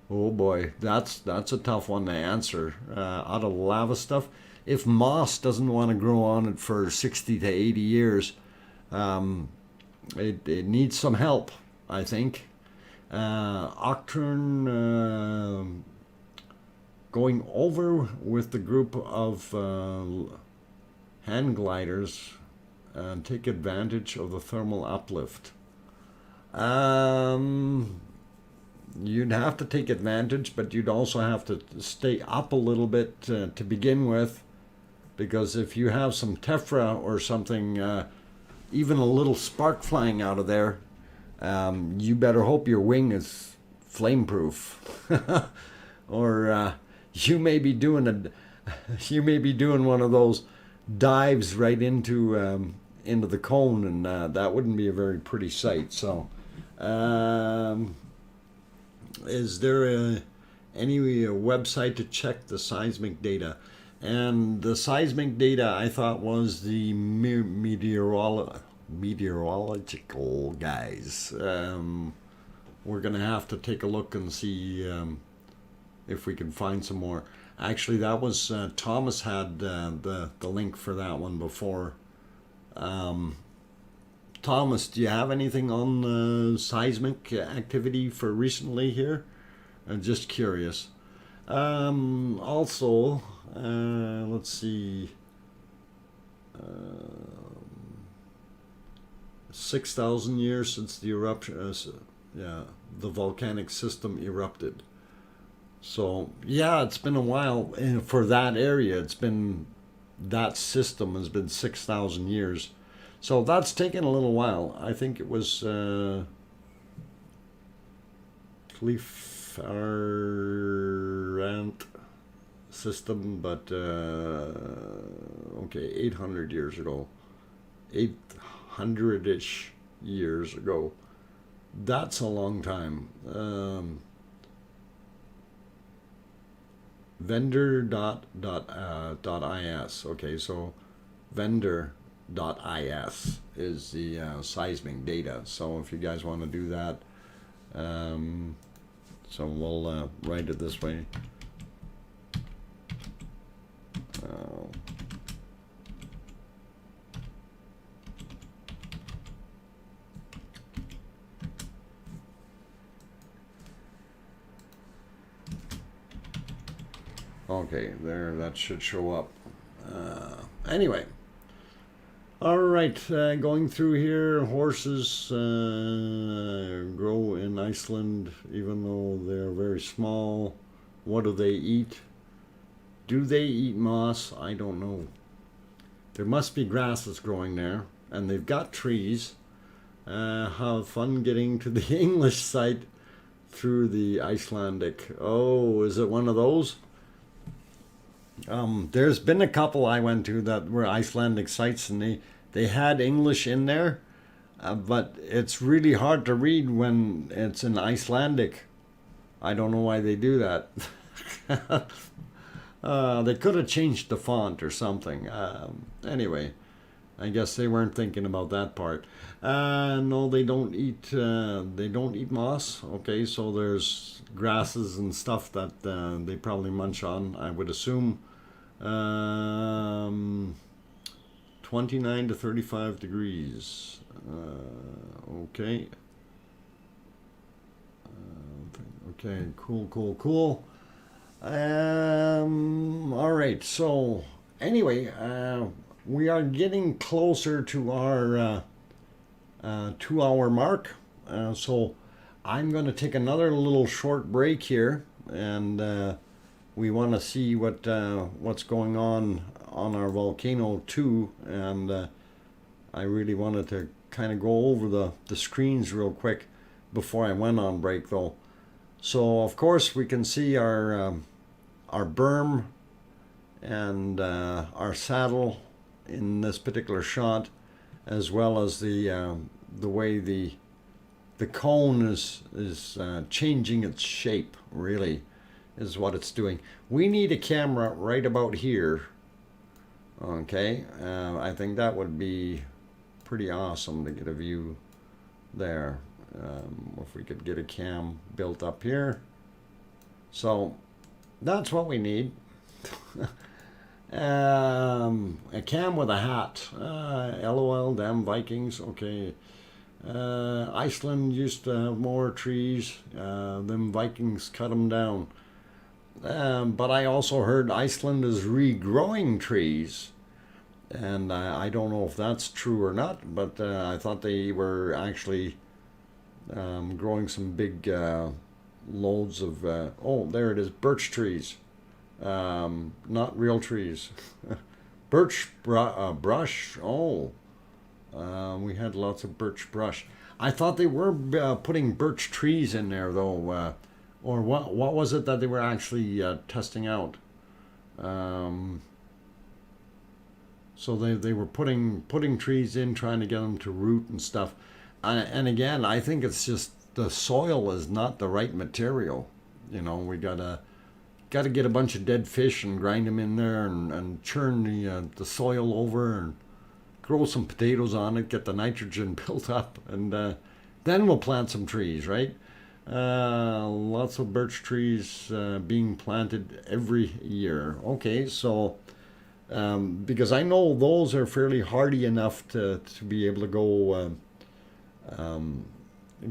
boy, that's a tough one to answer. Out of lava stuff, if moss doesn't want to grow on it for 60 to 80 years, it needs some help, I think. Octurne, going over with the group of hand gliders and take advantage of the thermal uplift. You'd have to take advantage, but you'd also have to stay up a little bit to begin with, because if you have some tephra or something, even a little spark flying out of there, you better hope your wing is flame-proof. Or you may be doing one of those dives right into the cone, and that wouldn't be a very pretty sight. So, is there any website to check the seismic data? And the seismic data, I thought, was the meteorological guys. We're gonna have to take a look and see if we can find some more. Actually, that was Thomas had the link for that one before. Thomas, do you have anything on seismic activity for recently here? I'm just curious. Also, let's see. 6,000 years since the eruption. The volcanic system erupted. So yeah, it's been a while, and for that area, that system has been 6,000 years. So that's taken a little while. I think it was Clefarant system, but okay, 800 years ago, 800-ish years ago. That's a long time. Vendor.is. Okay, so vendor.is is the seismic data. So if you guys want to do that, so we'll write it this way. Okay, there, that should show up. Anyway, all right, going through here, horses grow in Iceland, even though they're very small. What do they eat? Do they eat moss? I don't know. There must be grasses growing there, and they've got trees. Have fun getting to the English site through the Icelandic. Oh, is it one of those? There's been a couple I went to that were Icelandic sites, and they had English in there, but it's really hard to read when it's in Icelandic. I don't know why they do that. They could have changed the font or something. Anyway, I guess they weren't thinking about that part. No, they don't eat. They don't eat moss. Okay, so there's grasses and stuff that they probably munch on, I would assume. 29 to 35 degrees. Okay. Okay, cool. All right, so anyway, we are getting closer to our 2-hour mark. So I'm going to take another little short break here, and we want to see what's going on our Volcano too, and I really wanted to kind of go over the screens real quick before I went on break though. So of course we can see our berm and our saddle in this particular shot, as well as the way the cone is changing its shape, really is what it's doing. We need a camera right about here. Okay, I think that would be pretty awesome to get a view there. If we could get a cam built up here. So that's what we need. A cam with a hat. LOL, damn Vikings. Okay. Iceland used to have more trees. Them Vikings cut them down. But I also heard Iceland is regrowing trees. And I don't know if that's true or not, but I thought they were actually growing some big loads of, oh, there it is, birch trees. Not real trees. Birch brush. Oh, we had lots of birch brush. I thought they were putting birch trees in there though, or what was it that they were actually testing out? So they were putting trees in, trying to get them to root and stuff. And again, I think it's just the soil is not the right material. You know, we gotta get a bunch of dead fish and grind them in there and churn the soil over and grow some potatoes on it, get the nitrogen built up, and then we'll plant some trees, right? Lots of birch trees being planted every year. Okay, so because I know those are fairly hardy enough to be able to go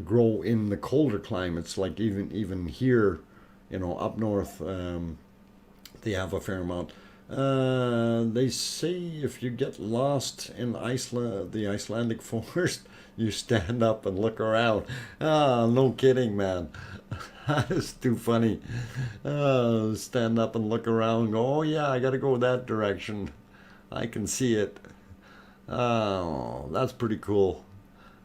grow in the colder climates, like even here, you know, up north, they have a fair amount. They say if you get lost in Iceland, the Icelandic forest, you stand up and look around. Ah, no kidding, man. That's too funny. Stand up and look around and go, oh yeah, I gotta go that direction. I can see it. Oh, that's pretty cool.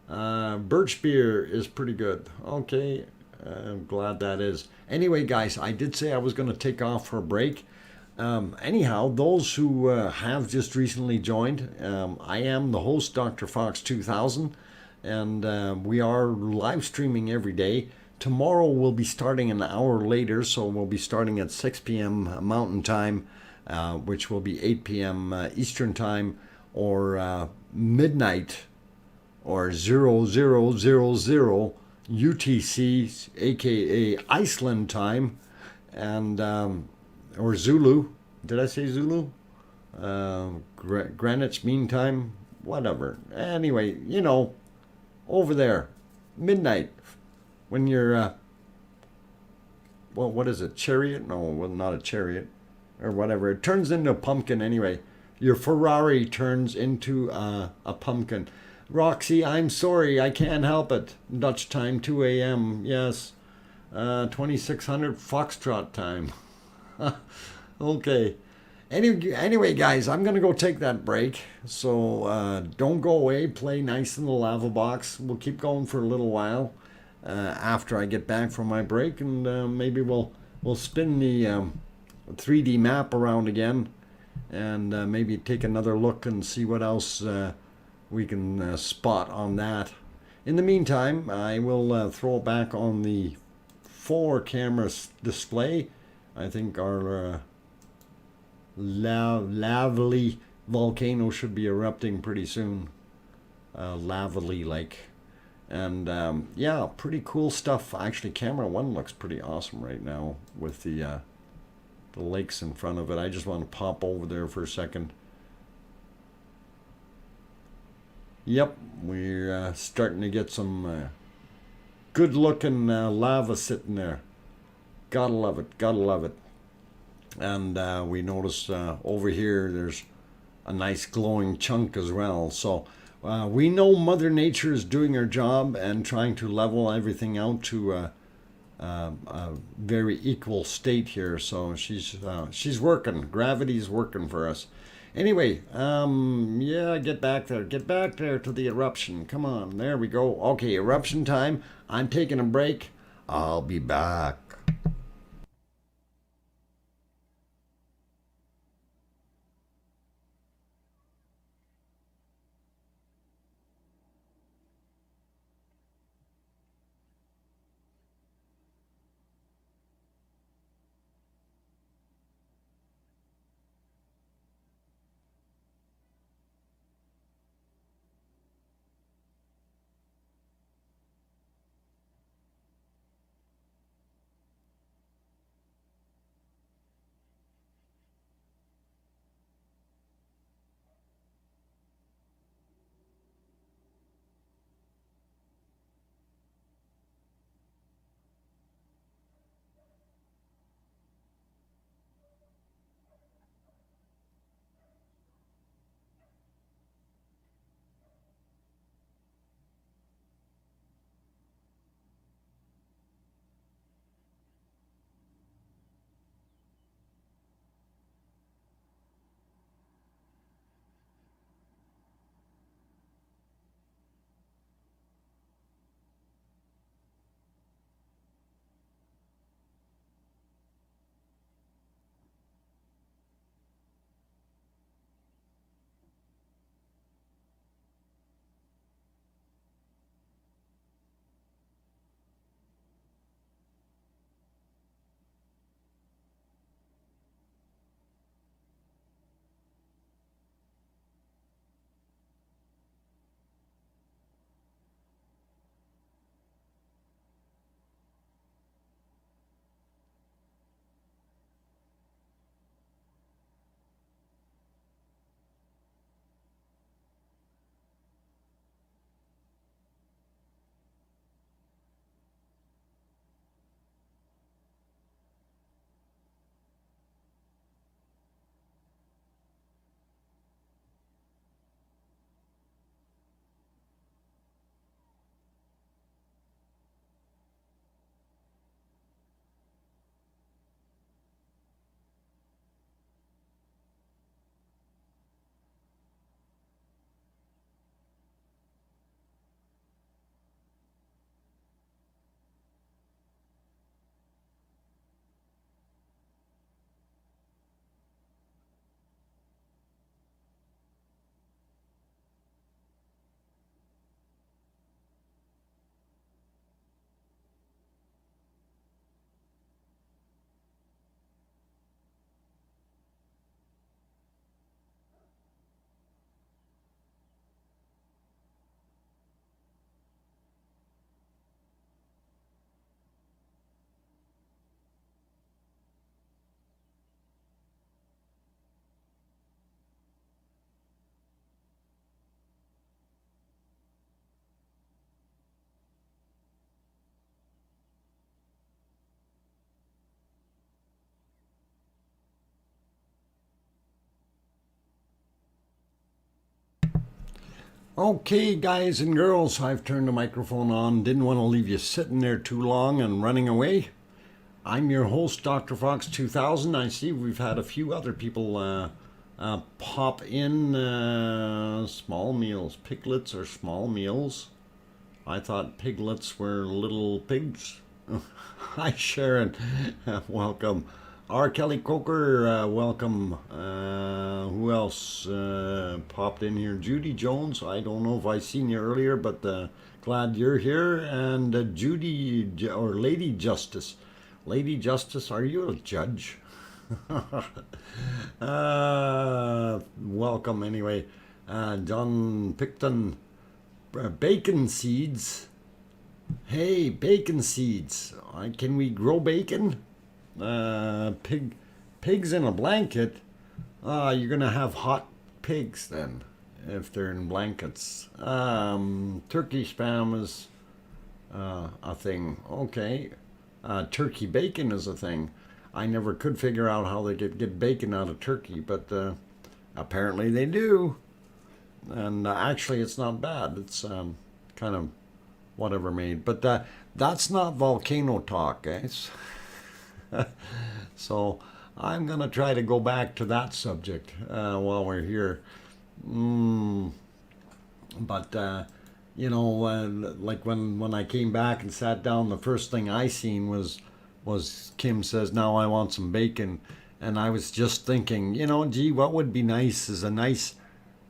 Birch beer is pretty good. Okay, I'm glad that is. Anyway, guys, I did say I was going to take off for a break. Anyhow, those who have just recently joined, I am the host, DrFox2000, and we are live streaming every day. Tomorrow we'll be starting an hour later, so we'll be starting at 6 p.m. Mountain Time, which will be 8 p.m. Eastern Time. or midnight or 0000 UTC, aka Iceland time, and or Zulu. Did I say Zulu? Greenwich Mean Time, whatever. Anyway, over there, midnight, when you're, well, what is it? Chariot? No, well, not a chariot, or whatever. It turns into a pumpkin anyway. Your Ferrari turns into a pumpkin. Roxy, I'm sorry, I can't help it. Dutch time, 2 a.m. Yes, 2600 Foxtrot time. Okay. Anyway, guys, I'm going to go take that break. So don't go away. Play nice in the lava box. We'll keep going for a little while after I get back from my break. And maybe we'll spin the 3D map around again. And maybe take another look and see what else we can spot on that. In the meantime, I will throw it back on the 4-camera display. I think our lovely volcano should be erupting pretty soon. Lavally like. And yeah, pretty cool stuff. Actually, camera 1 looks pretty awesome right now with the lakes in front of it. I just want to pop over there for a second. Yep, we're starting to get some good looking lava sitting there. Gotta love it, gotta love it. And we notice over here there's a nice glowing chunk as well. So we know Mother Nature is doing her job and trying to level everything out to a very equal state here. So she's working. Gravity's working for us. Anyway, yeah, get back there to the eruption. Come on, there we go. Okay, eruption time. I'm taking a break. I'll be back. Okay, guys and girls, I've turned the microphone on. Didn't want to leave you sitting there too long and running away. I'm your host, DrFox2000. I see we've had a few other people pop in. Small meals. Piglets are small meals. I thought piglets were little pigs. Hi, Sharon. Welcome. R. Kelly Coker, welcome. Who else popped in here? Judy Jones. I don't know if I seen you earlier, but glad you're here. And Judy, or Lady Justice. Lady Justice, are you a judge? Welcome anyway. John Picton. Bacon seeds. Hey, bacon seeds. Can we grow bacon? Pigs in a blanket. You're gonna have hot pigs then, if they're in blankets. Turkey spam is a thing. Okay. Turkey bacon is a thing. I never could figure out how they could get bacon out of turkey, but apparently they do. And actually, it's not bad. It's kind of whatever made. But that's not volcano talk, guys. So I'm going to try to go back to that subject while we're here. But, like when I came back and sat down, the first thing I seen was Kim says, now I want some bacon. And I was just thinking, gee, what would be nice is a nice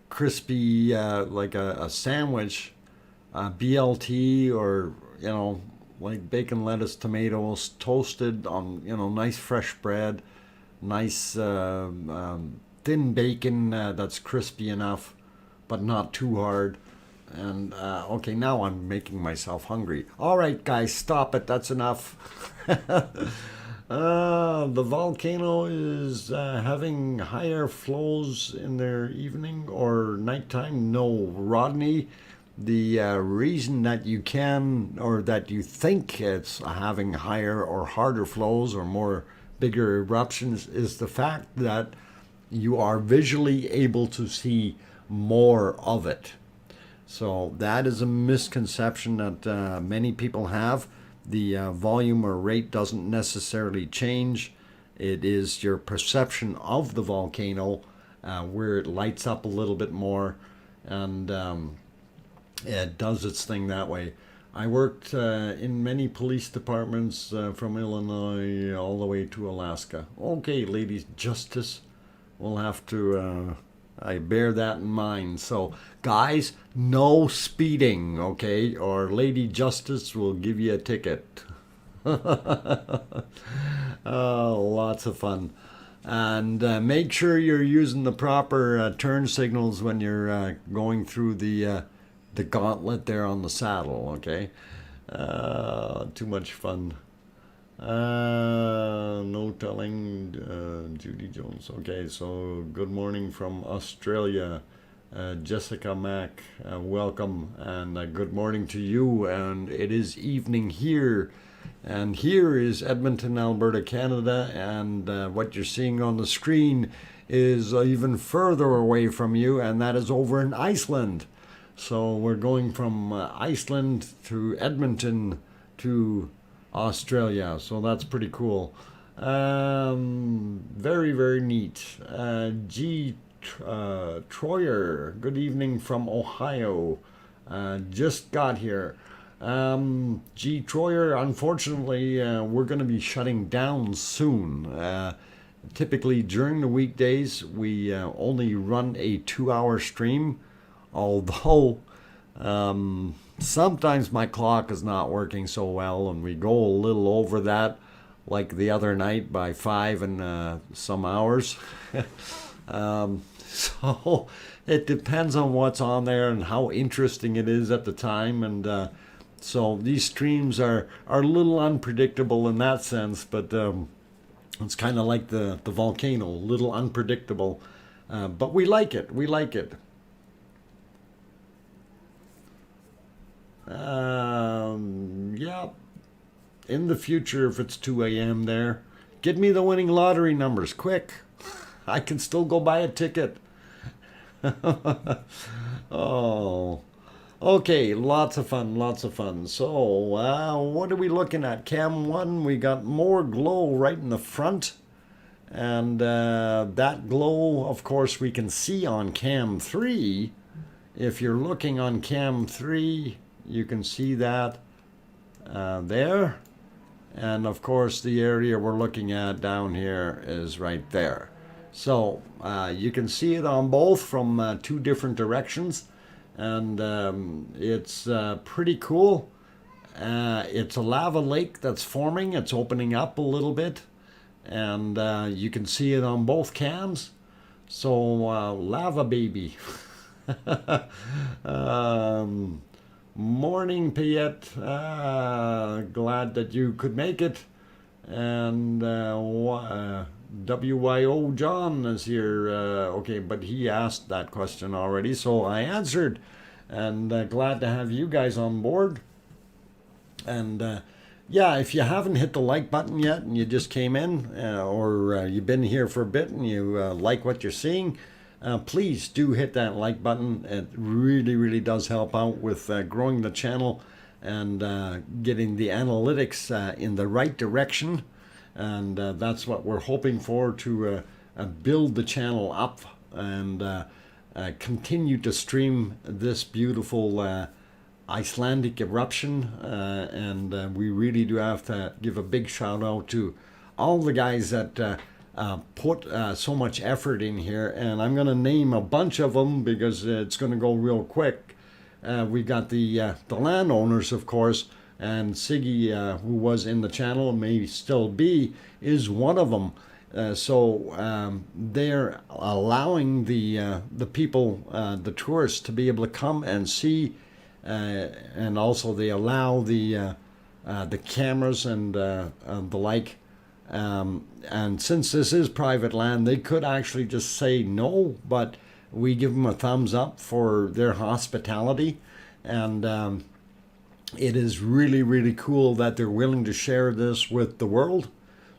crispy, like a sandwich, BLT, or, like bacon, lettuce, tomatoes, toasted on, nice fresh bread, nice thin bacon that's crispy enough, but not too hard. And okay, now I'm making myself hungry. All right, guys, stop it. That's enough. The volcano is having higher flows in their evening or nighttime. No, Rodney. The reason that you can, or that you think it's having higher or harder flows or more bigger eruptions, is the fact that you are visually able to see more of it. So that is a misconception that many people have. The volume or rate doesn't necessarily change. It is your perception of the volcano where it lights up a little bit more, and it does its thing that way. I worked in many police departments from Illinois all the way to Alaska. Okay, ladies, justice, we'll have to, I bear that in mind. So, guys, no speeding, okay? Or Lady Justice will give you a ticket. Lots of fun. And make sure you're using the proper turn signals when you're going through the gauntlet there on the saddle, okay? Too much fun. No telling, Judy Jones. Okay, so good morning from Australia. Jessica Mack, welcome, and good morning to you. And it is evening here. And here is Edmonton, Alberta, Canada. And what you're seeing on the screen is even further away from you, and that is over in Iceland. So we're going from Iceland to Edmonton to Australia. So that's pretty cool. Very, very neat. G. Troyer, good evening from Ohio. Just got here. G. Troyer, unfortunately, we're going to be shutting down soon. Typically during the weekdays, we only run a 2-hour stream. Although sometimes my clock is not working so well and we go a little over that, like the other night by 5 and some hours. So it depends on what's on there and how interesting it is at the time. And so these streams are a little unpredictable in that sense, but it's kind of like the volcano, a little unpredictable. But we like it. We like it. Yeah, in the future, if it's 2 a.m. there, get me the winning lottery numbers, quick. I can still go buy a ticket. Oh, okay, lots of fun, lots of fun. So, what are we looking at? Cam 1, we got more glow right in the front. And that glow, of course, we can see on cam 3. If you're looking on cam 3, you can see that there. And of course, the area we're looking at down here is right there. So you can see it on both from 2 different directions. And it's pretty cool. It's a lava lake that's forming. It's opening up a little bit. And you can see it on both cams. So lava baby. Morning, Piet. Glad that you could make it. And WYO John is here. Okay, but he asked that question already, so I answered. And glad to have you guys on board. And yeah, if you haven't hit the like button yet and you just came in, or you've been here for a bit and you like what you're seeing, please do hit that like button. It really, really does help out with growing the channel and getting the analytics in the right direction. And that's what we're hoping for, to build the channel up and continue to stream this beautiful Icelandic eruption. And we really do have to give a big shout out to all the guys that put so much effort in here, and I'm going to name a bunch of them because it's going to go real quick. We got the landowners, of course, and Siggy, who was in the channel and may still be, is one of them. So they're allowing the people, the tourists, to be able to come and see, and also they allow the cameras and the like. And since this is private land, they could actually just say no, but we give them a thumbs up for their hospitality. And it is really, really cool that they're willing to share this with the world.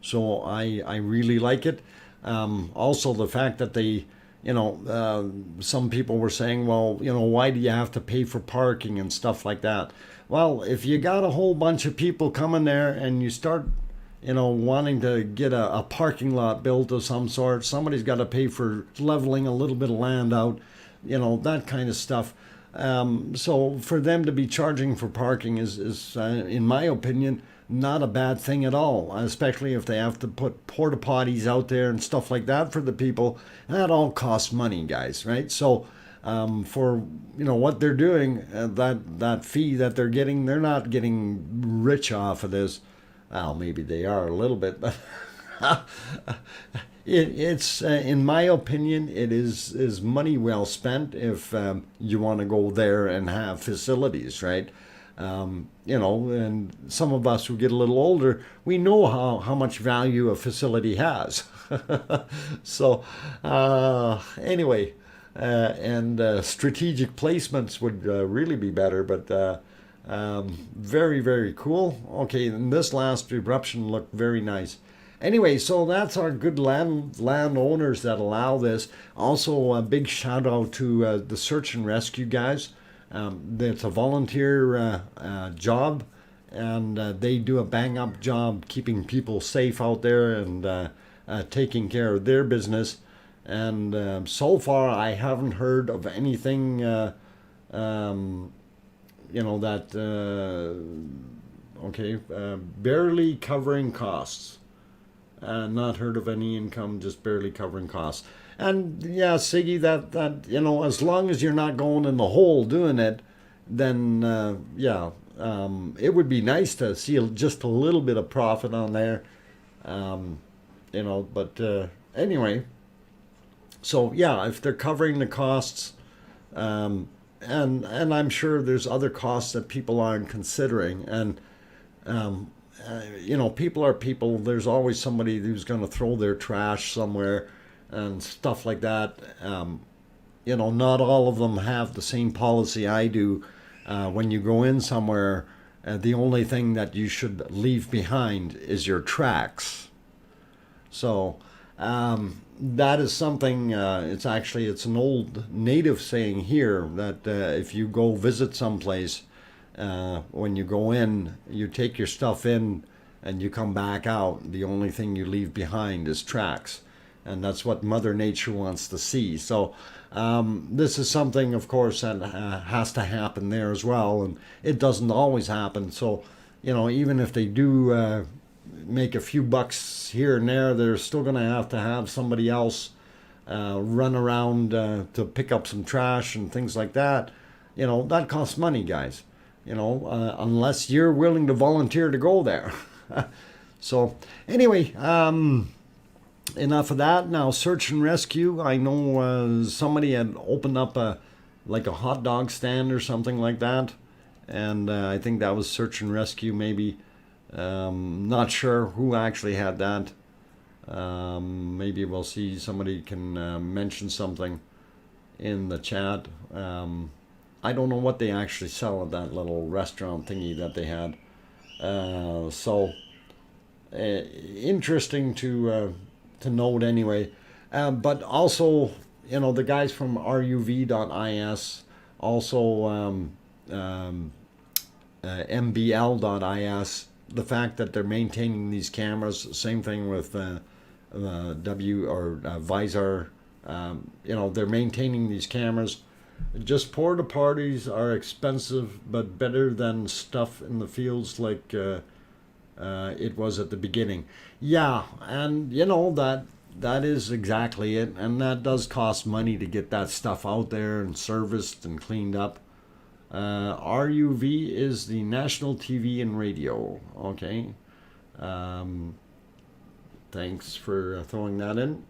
So I really like it. Also, the fact that they, some people were saying, well, why do you have to pay for parking and stuff like that? Well, if you got a whole bunch of people coming there and you start wanting to get a parking lot built of some sort, somebody's got to pay for leveling a little bit of land out, that kind of stuff. So for them to be charging for parking is in my opinion, not a bad thing at all, especially if they have to put porta potties out there and stuff like that for the people. That all costs money, guys, right? So for what they're doing, that fee that they're getting, they're not getting rich off of this. Well, maybe they are a little bit, but it's in my opinion, it is money well spent if you want to go there and have facilities, right? And some of us who get a little older, we know how much value a facility has. So anyway, and strategic placements would really be better, but very, very cool. Okay, and this last eruption looked very nice. Anyway, so that's our good landowners that allow this. Also, a big shout out to the search and rescue guys. It's a volunteer job, and they do a bang up job keeping people safe out there and taking care of their business. And so far, I haven't heard of anything. Barely covering costs. Not heard of any income, just barely covering costs. And yeah, Siggy, that as long as you're not going in the hole doing it, then it would be nice to see just a little bit of profit on there. But anyway, so yeah, if they're covering the costs, and I'm sure there's other costs that people aren't considering. And, people are people. There's always somebody who's going to throw their trash somewhere and stuff like that. Not all of them have the same policy I do. When you go in somewhere, the only thing that you should leave behind is your tracks. So That is something, it's an old native saying here that if you go visit someplace, when you go in, you take your stuff in and you come back out. The only thing you leave behind is tracks. And that's what Mother Nature wants to see. So this is something, of course, that has to happen there as well. And it doesn't always happen. So, even if they do make a few bucks here and there, they're still going to have somebody else run around to pick up some trash and things like that. That costs money, guys. Unless you're willing to volunteer to go there. So anyway, enough of that. Now, search and rescue. I know somebody had opened up a hot dog stand or something like that, and I think that was search and rescue, maybe. Not sure who actually had that. Maybe we'll see, somebody can mention something in the chat. I don't know what they actually sell at that little restaurant thingy that they had. So interesting to note anyway. But also, the guys from ruv.is, also mbl.is, the fact that they're maintaining these cameras, same thing with Visor, they're maintaining these cameras. Just porta parties are expensive, but better than stuff in the fields like it was at the beginning. Yeah, and that is exactly it, and that does cost money to get that stuff out there and serviced and cleaned up. RUV is the National TV and Radio. Okay. Thanks for throwing that in.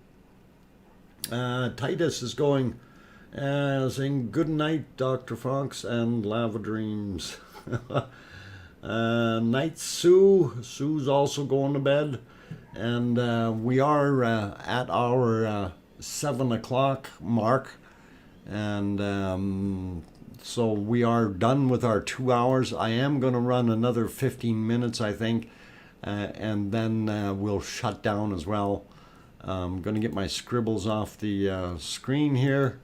Titus is going, saying good night, Dr. Fox and Lava Dreams. Night Sue. Sue's also going to bed. And we are at our 7 o'clock mark. And so we are done with our 2 hours. I am going to run another 15 minutes, I think. And then we'll shut down as well. I'm going to get my scribbles off the screen here.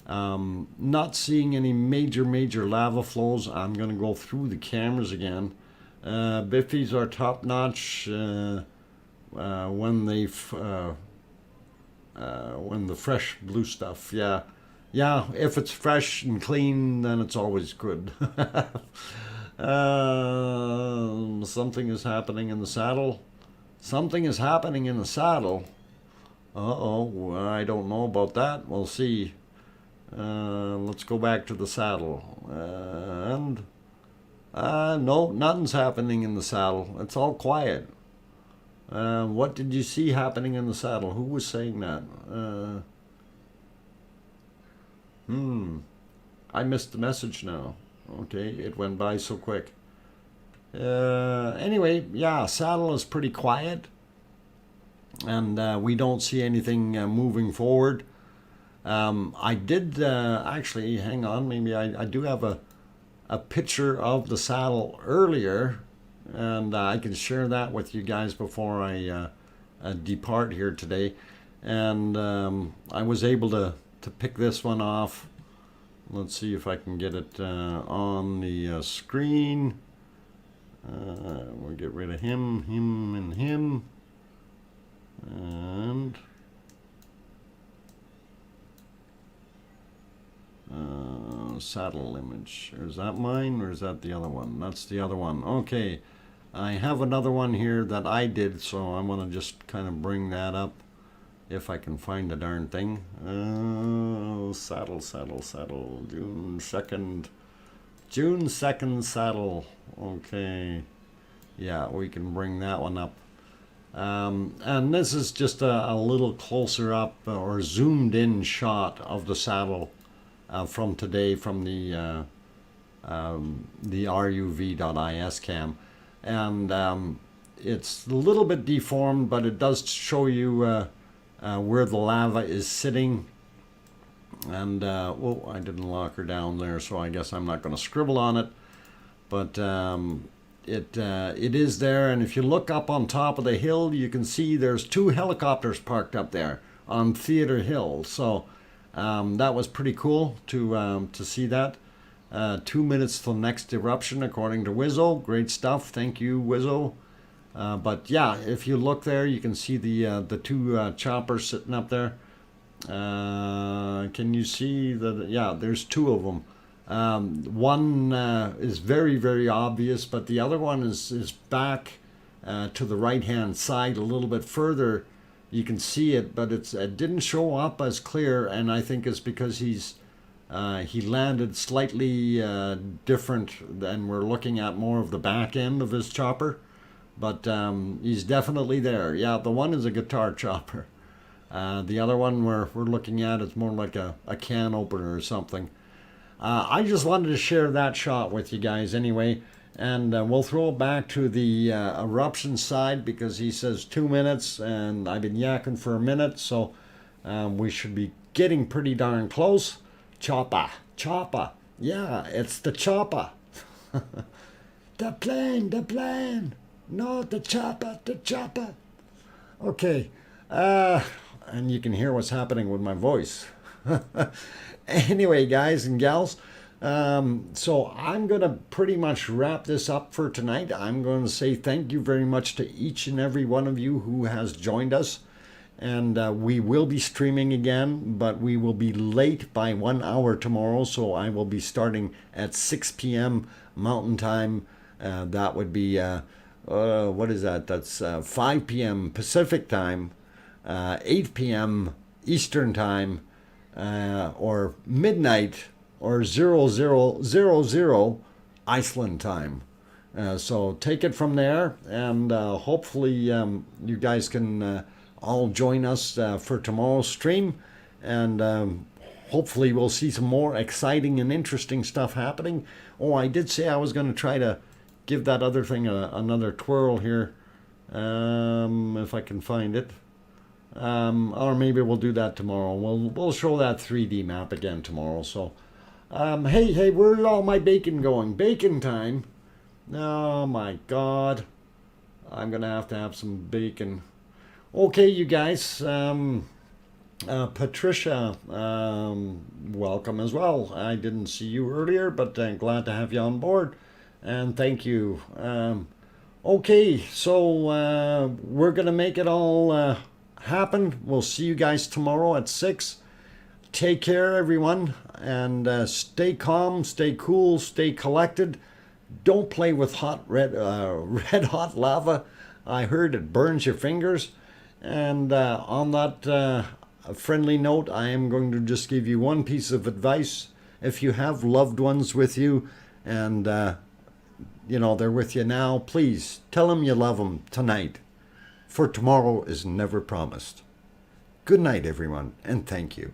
Not seeing any major lava flows. I'm going to go through the cameras again. Biffies are top notch when the fresh blue stuff. Yeah, if it's fresh and clean, then it's always good. Something is happening in the saddle. Something is happening in the saddle. Uh-oh, I don't know about that. We'll see. Let's go back to the saddle. No, nothing's happening in the saddle. It's all quiet. What did you see happening in the saddle? Who was saying that? I missed the message now. Okay, it went by so quick. Anyway, yeah, saddle is pretty quiet. And we don't see anything moving forward. I did actually, hang on, maybe I do have a picture of the saddle earlier, and I can share that with you guys before I depart here today. And I was able to pick this one off. Let's see if I can get it on the screen. We'll get rid of him, and him. And saddle image. Is that mine or is that the other one? That's the other one. Okay, I have another one here that I did, so I'm gonna just kind of bring that up if I can find the darn thing. Saddle. June 2nd saddle. Okay, yeah, we can bring that one up. And this is just a little closer up or zoomed in shot of the saddle from today from the ruv.is cam. And it's a little bit deformed, but it does show you where the lava is sitting. And oh, I didn't lock her down there, so I guess I'm not going to scribble on it. But it is there. And if you look up on top of the hill, you can see there's 2 helicopters parked up there on Theater Hill. So that was pretty cool to see that. 2 minutes till next eruption, according to Wizzo. Great stuff. Thank you, Wizzo. But yeah, if you look there, you can see the 2 choppers sitting up there. Can you see the? Yeah, there's 2 of them. One is very, very obvious, but the other one is back to the right-hand side a little bit further. You can see it, but it didn't show up as clear, and I think it's because he landed slightly different, and we're looking at more of the back end of his chopper. But he's definitely there. Yeah, the one is a guitar chopper. The other one we're looking at is more like a can opener or something. I just wanted to share that shot with you guys anyway. And we'll throw it back to the eruption side because he says 2 minutes, and I've been yakking for a minute. So we should be getting pretty darn close. Chopper, chopper. Yeah, it's the chopper. The plane. No, the chopper. Okay. And you can hear what's happening with my voice. Anyway, guys and gals, so I'm going to pretty much wrap this up for tonight. I'm going to say thank you very much to each and every one of you who has joined us. And we will be streaming again, but we will be late by 1 hour tomorrow. So I will be starting at 6 p.m. Mountain Time. That would be, what is that? That's 5 p.m. Pacific Time, 8 p.m. Eastern Time, or midnight, or 0000 Iceland Time. So take it from there, and hopefully you guys can all join us for tomorrow's stream, and hopefully we'll see some more exciting and interesting stuff happening. Oh, I did say I was going to try to give that other thing another twirl here, if I can find it. Or maybe we'll do that tomorrow. We'll show that 3D map again tomorrow. So, hey, where's all my bacon going? Bacon time. Oh my God, I'm gonna have some bacon. Okay, you guys. Patricia, welcome as well. I didn't see you earlier, but glad to have you on board, and thank you. Okay, so we're gonna make it all happen. We'll see you guys tomorrow at 6. Take care, everyone, and stay calm, stay cool, stay collected. Don't play with red hot lava. I heard it burns your fingers. And on that friendly note, I am going to just give you one piece of advice. If you have loved ones with you, and they're with you now, please tell them you love them tonight. For tomorrow is never promised. Good night, everyone, and thank you.